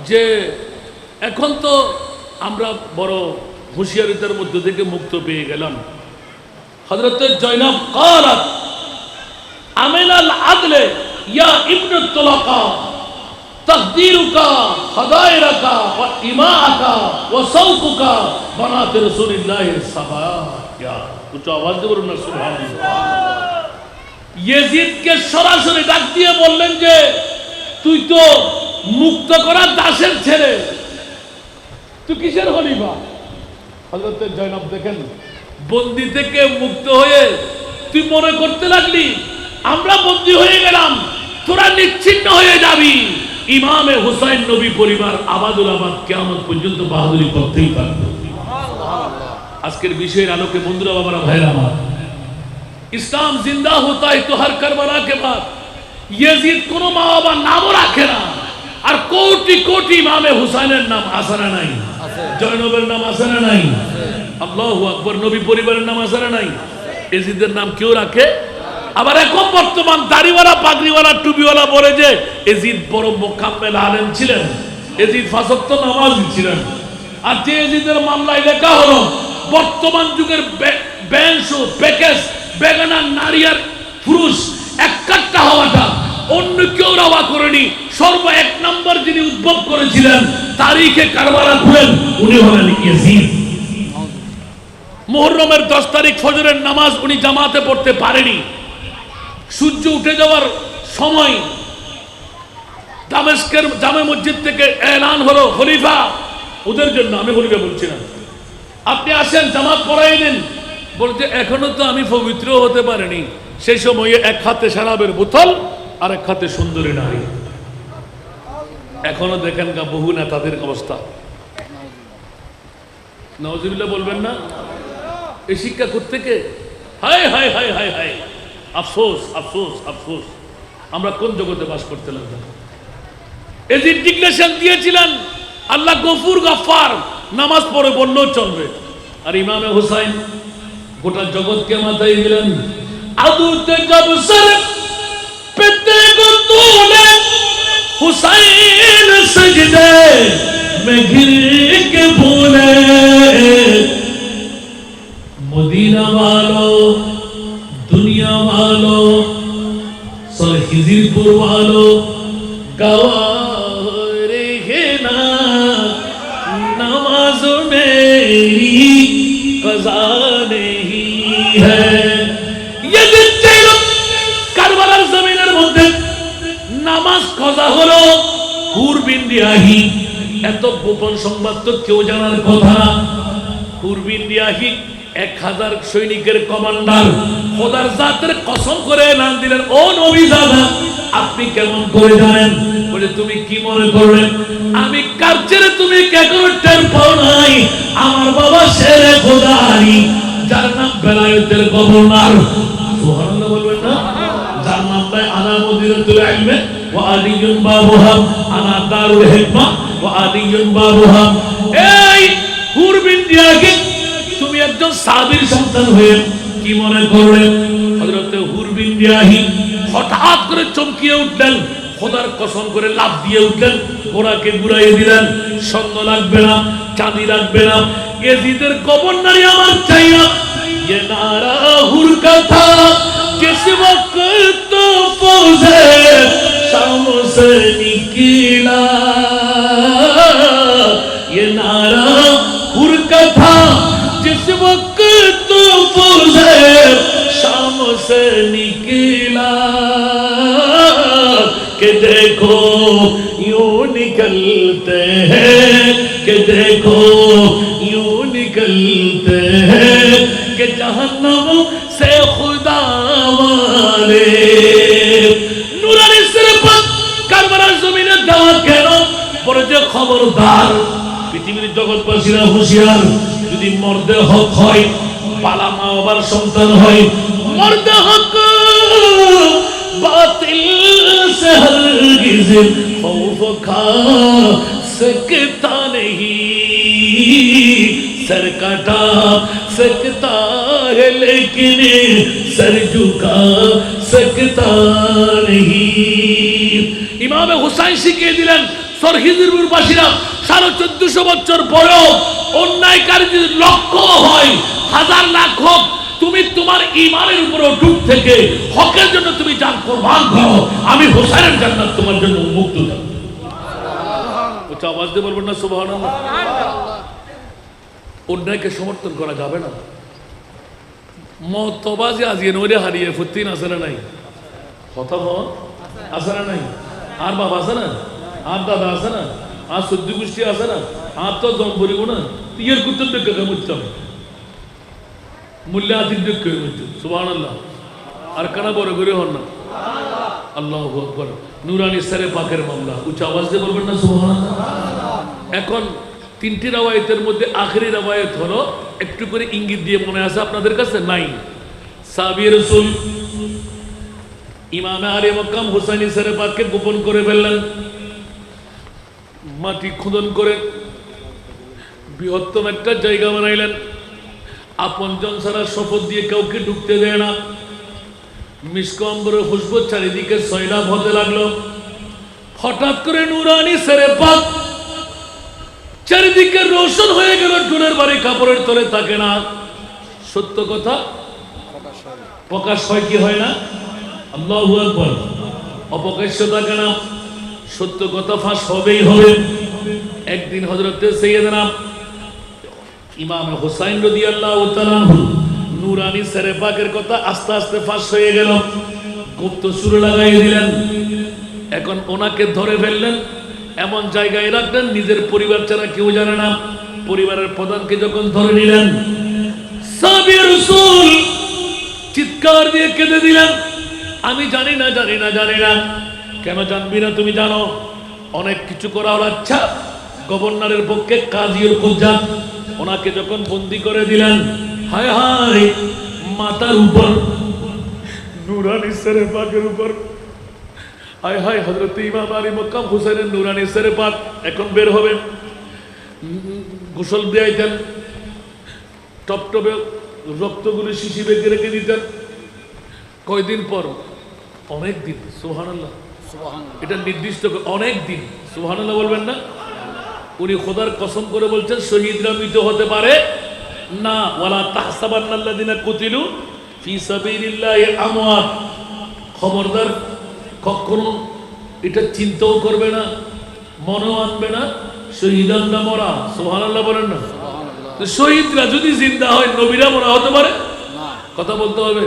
যে এখন তো আমরা বড় হুঁশিয়ারিতার মধ্যে থেকে মুক্ত পেয়ে গেলাম, হযরত জৈনব قالت আমিনাল আদলে ইয়া ইবনে তুলাকা তাকদীরুকা খাদাইরাকা ওয়া ইমাআকা ওয়া সাওকুকা বানাত রাসূলিল্লাহ সাবায়া। উচ্চ আওয়াজ দিয়ে বলুন না সুবহানাল্লাহ। ইয়েজিদকে সরাসরি ডাক দিয়ে বললেন যে তুই তো মুক্ত করা দাসের ছেলে, তুই কিসের খলিফা? হযরত জৈনব দেখেন বন্দী থেকে মুক্ত হয়ে তুই মনে করতে লাগলি আমরা বন্দী হয়ে গেলাম, তোরা নিশ্চিন্ন হয়ে যাবি। ইমামে হুসাইন নবী পরিবার আবাদুল আবাদ কিয়ামত পর্যন্ত বাহাদুরি করতেই থাকবে। আজকের বিষয়ের আলোকে বন্ধুরা, বাবারা, ভাইরা আমার, ইসলাম জিন্দা होता है तो हर करबला के बाद यजीद কোনো মা বাবার নামও রাখে না, আর কোটি কোটি ইমামে হুসাইনের নাম আছে না নাই? জয়নবের নাম আছে না নাই? আল্লাহু আকবার। নবী পরিবারের নাম আছে না নাই? এজিদের নাম কেউ রাখে? আবার এখন বর্তমান দাড়িওয়ালা পাগড়িওয়ালা টুপিওয়ালা বলে যে এজিদ বড় মোকাম্মেল আলেম ছিলেন, এজিদ পাঁচ ওয়াক্ত নামাজি ছিলেন। আর যে এজিদের মামলায় লেখা হলো বর্তমান যুগের ব্যাংশো প্যাকেজ বেগানা নারী আর পুরুষ একটা হওয়াটা অন্য কেউ রাওয়া করেনি। সর্ব এক নম্বর যিনি উদ্ভব করেছিলেন তারিখে কারবালা খুলেন, উনি হলেন ইয়াজিদ। মুহররমের 10 তারিখ ফজরের নামাজ উনি জামাতে পড়তে পারেনি। সূর্য উঠে যাওয়ার সময় দামেস্কের জামে মসজিদ থেকে এলান হলো খলিফা, ওদের জন্য, আমি খলিফা বলছি না, আপনি আসেন জামাত পড়াই দেন। বলতে এখনো তো আমি পবিত্র হতে পারিনি। সেই সময়ে এক হাতে শরাবের বোতল আর এক হাতে সুন্দরী নারী। এখনো দেখেন গা বহু নেতাদের অবস্থা। নাউজুবিল্লাহ বলবেন না? এই শিক্ষা করতে কে? হায় হায় হায় হায় হায়, আফসোস আফসোস আফসোস, আমরা কোন জগতে বাস করতে লাগলাম। এজিদ ডিক্লেরেশন দিয়েছিলেন আল্লাহ গফুর গফফার, নামাজ পড়ে বললেও চলবে। আর ইমামে হুসাইন গোটা জগৎকে মাথায় দিলেন। আদুতে জব সর পেতে গো তুলে হুসাইন সজদে মে গির কে ভুলে, মদিনা वालो दुनिया वालो सर हिजरपुर वालो गवाह रहना, नमाज मेरी कज़ा नहीं है। ये दिन কারবালার জমিনের মধ্যে নামাজ কজা হলো, হুর বিন রিয়াহি। এত গোপন সংবাদ তো কেউ জানার কথা না। হুর বিন রিয়াহি 1000 সৈনিকের কমান্ডার খোদার জাতের কসম করে নাম দিলেন, ও নবী দাদা আপনি কেমন করে জানেন? বলে তুমি কি মনে করলেন আমি কার ছেলে? তুমি কেন টের পাও নাই? আমার বাবা শেরে খোদা আলী, যার নাম বেলায়েতের গভর্নর, সুবহানাল্লাহ বলবেন না? যার নাম ভাই আনা মদিনাতুল ইলম ওয়া আলিয়ুন বাবুহা, আনা দারুল হিকমা ওয়া আলিয়ুন বাবুহা। এই হুর বিনতে আগে তুমি একজন সাহাবীর সন্তান হয়ে কি মনে করলেন? হযরতে হুর বিনতে আহি হঠাৎ করে চমকিয়ে উঠলেন, খোদার কসম করে লাফ দিয়ে উঠলেন, ঘোড়াকে ঘুরাইয়ে দিলেন, স্বর্ণ লাগবে না, চাঁদি লাগবে না, এজিদের গভর্নরই আমার চাই না। ये नारा हुर का था किस वक्त तो फौजे शाम से निकला, ये नारा हुर का था जिस वक्त तो फौजे शाम से निकला, कि देखो यूं निकलते हैं, कि देखो यूं निकलते हैं, कि जहन्नम से खुदा वाले। নুরানি সিরফত কারবালার জমিনে দেওয়া কেন? পরে যে খবরদার পৃথিবীর জগৎবাসীরা হুঁশিয়ার, যদি মর্দে হক হয়, বালা মা বাবার সন্তান হয়, মর্দে হক বাতিল से हरगिज़ खौफ खा सकता नहीं, सर कटा सकता है लेकिन सर झुका सकता नहीं। ইমামে হুসাইন শিখিয়ে দিলেন সরহিজুর বাসীরা 1450 বছর পরেও অন্যায়কারী যদি লক্ষ হয়, হাজার লাখ হোক, তুমি তোমার ঈমানের উপর অটুট থেকে হকের জন্য তুমি জান কুরবান করো, আমি হুসাইনের জান্নাত তোমার জন্য উন্মুক্ত থাকবে। উচ্চ আওয়াজ দিয়ে বলবেন না সুবহানাল্লাহ? অন্যায়কে সমর্থন করা যাবে না। মতবাজি আজিয়ে নইরে হারিয়ে ফুত্তিন আছে না নাই? কথা বল আছে না নাই? আর বাবা আছে না? আর দাদা আছে না? আর সদ্য গোষ্ঠী আছে না? আর তো জম বলিব না, ইয়ের কুত্তর দেখে মুচ্ছাম মূল্য আদির দেখে মুচ্ছ। সুবহানাল্লাহ। আর কানা বড় করে হন না। আল্লাহু আকবার। নুরানি সারে পাকের মামলা। উচ্চ আওয়াজ দিয়ে বলবেন না সুবহানাল্লাহ? এখন 3টি রাওয়ায়াতের মধ্যে আখেরি রাওয়ায়াত হলো, একটু করে ইঙ্গিত দিয়ে মনে আছে আপনাদের কাছে নাই? সাহাবী রাসূল ইমামে আলী মক্কাম হুসাইন সারে পাককে গোপন করে ফেললেন, মাটি খোদন করে বৃহত্তম একটা জায়গা বানাইলেন, আপনজন ছাড়া শপথ দিয়ে কাউকে ঢুকতে দেয় না। মিশক আম্বরের খুশবু চারিদিকে সয়লাব হতে লাগলো। হঠাৎ করে নুরানি সারে পাক চারিদিকে রোশন হয়ে গেল, টুনের বাড়ি কাপড়ের তলে থাকে না। সত্য কথা প্রকাশ হয় কি হয় না? আল্লাহু আকবার। অপ্রকাশ্য থাকে না, সত্য কথা ফাঁস হবেই হবে। একদিন হযরতে সাইয়েদনা ইমাম হুসাইন রাদিয়াল্লাহু তাআলা নুরানি সারে পাকের কথা আস্তে আস্তে ফাঁস হয়ে গেল, গুপ্ত সুর লাগাই দিলেন। এখন ওনাকে ধরে ফেললেন, এমন জায়গায় রাখলেন নিজের পরিবার ছাড়া কেউ জানে না। পরিবারের প্রধানকে যখন ধরে নিলেন, সাহাবী রাসূল চিৎকার দিয়ে কেঁদে দিলেন, আমি জানি না, জানি না, জানি না। কেন জানবি না? তুমি জানো অনেক কিছু করা হলো। আচ্ছা, গভর্নরের পক্ষে কাজীর খুঁজা, ওনাকে যখন বন্দি করে দিলেন, হায় হায় মাথার উপর নুরানি সারে পাকের উপর, হায় হায় হযরত ইমাম আলী মক্কাম হুসাইনের নুরানি সারে পাক এখন বের হবে। গোসল দিয়াইতেন, টপটপে রক্তগুলো শিশি বেঁকে রেখে দিতেন। কয়দিন পর? অনেক দিন। সুবহানাল্লাহ। এটা নির্দিষ্ট অনেক দিন। সুবহানাল্লাহ বলবেন না? উনি খোদার কসম করে বলছেন শহীদরা মৃত হতে পারে না। ওয়ালা তাহসাবান্নাল্লাযিনা কুতিলু ফি সাবিলিল্লাহি আমওয়াত। খবরদার কখনো এটা চিন্তাও করবে না, মনেও আনবে না শহীদানরা মরা। সুবহানাল্লাহ বলেন না? শহীদরা যদি জিন্দা হয়, নবীরা মরা হতে পারে? কথা বলতে হবে।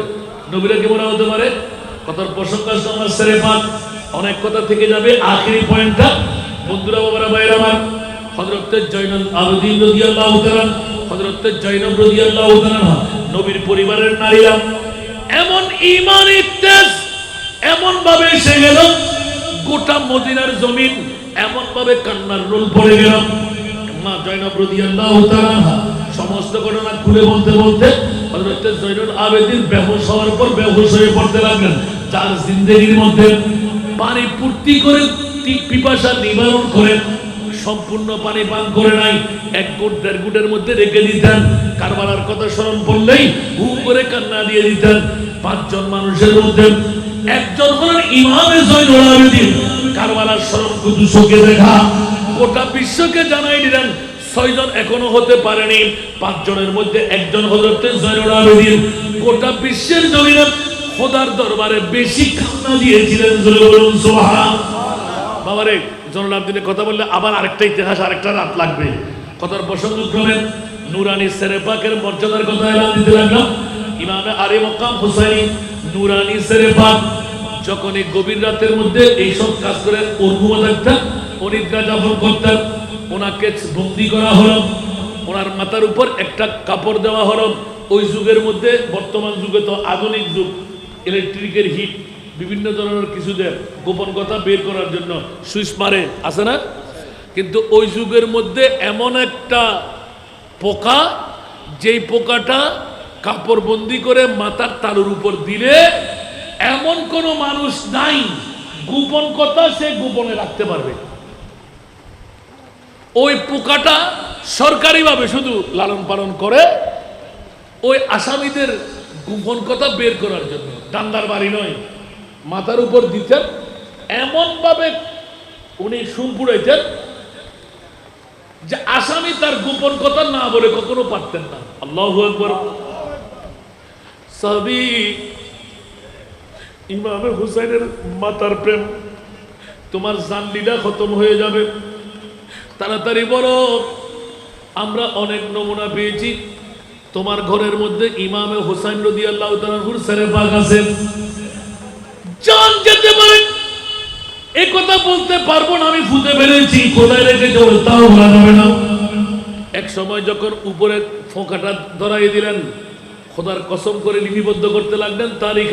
নবীরা কি মরা হতে পারে? কথার প্রসঙ্গ আসলে আমার সারে পাক, অনেক কথা থেকে যাবে। আখেরি পয়েন্টটা বন্ধুরা, বাবারা, ভাইরা আমার, হযরত জয়নুল আবেদিন রাদিয়াল্লাহু তাআলা হযরত জয়নব রাদিয়াল্লাহু তাআলা নবীর পরিবারের নারীরা এমন ঈমানের তেজ এমন ভাবে এসে গেল, গোটা মদিনার জমিন এমন ভাবে কান্নার রোল পড়ে গেল। মা জয়নব রাদিয়াল্লাহু তাআলা সমস্ত ঘটনা খুলে বলতে বলতে হযরত জয়নুল আবেদিন বেহুশ হওয়ার পর বেহুশ হয়ে পড়তে লাগলেন। যার জিন্দেগির মধ্যে পানি পূর্তি করে পিপাসা নিবারণ করে সম্পূর্ণ পানি পান করে নাই, এক গুট দেড় গুটের মধ্যে রেখে দিতেন। কারবালার কথা স্মরণ পড়লেই হু করে কান্না দিয়ে দিতেন। 5 জন মানুষের মধ্যে একজন হলেন ইমামে জয়নুল আবেদিন। কারবালার স্মরণ শুধু চোখে দেখা, গোটা বিশ্বকে জানাই দিলেন 6 জন এখনো হতে পারেনি, 5 জনের মধ্যে একজন হযরত জয়নুল আবেদিন গোটা বিশ্বের জমিনে খোদার দরবারে বেশি কান্না দিয়েছিলেন। বলুন সুবহানাল্লাহ। বাবারে জয়নুল আবেদিনের কথা বললে আবার আরেকটা ইতিহাস, আরেকটা রাত লাগবে। কথার প্রসঙ্গক্রমে নুরানি সেরে পাকের মর্যাদার কথা এলান দিতে লাগলাম। ইমামে আলী মকাম হুসাইনি নুরানি সেরে পাক যখন এই গভীর রাতের মধ্যে এইসব কাজ করে ঘুমো থাকতেন, অনিদ্রা যাপন করতেন। ওনাকে বন্দি করা হলো, ওনার মাথার উপর একটা কাপড় দেওয়া হলো। ওই যুগের মধ্যে, বর্তমান যুগে তো আধুনিক যুগ, ইলেকট্রিকের হিট বিভিন্ন ধরনের কিছু দেয় গোপন কথা বের করার জন্য, সুইচ মারে আছে না? কিন্তু ওই যুগের মধ্যে এমন একটা পোকা, যেই পোকাটা কাপড় বন্দি করে মাথার তালুর উপর দিলে এমন কোন মানুষ নাই গোপন কথা সে গোপনে রাখতে পারবে। ওই পোকাটা সরকারিভাবে শুধু লালন পালন করে ওই আসামিদের গোপন কথা বের করার জন্য। ডান্ডার বাড়ি নয়, মাথার উপর দিতেন, এমন ভাবে উনি সুম পুড়াইতেন যে আসামি তার গোপন কথা না বলে কখনো পারতেন না। আল্লাহু আকবার। সাহাবী ইমামে হুসাইনের মাতার প্রেম, তোমার জান লীলা খতম হয়ে যাবে, তাড়াতাড়ি বলো। আমরা অনেক নমুনা পেয়েছি, তোমার ঘরের মধ্যে ইমামে হুসাইন রাদিয়াল্লাহু তাআলার সেরে পাক আছে, জান যেতে পারে। এই কথা বলতে পারবো না, আমি ফুটে বেরিয়েছি, কোথায় রেখেছে তাও বলা যাবে না। এক সময় যখন উপরে ফোঁকাটা ধরাই দিলেন, খোদার কসম করে লিপিবদ্ধ করতে লাগলেন, তারিখ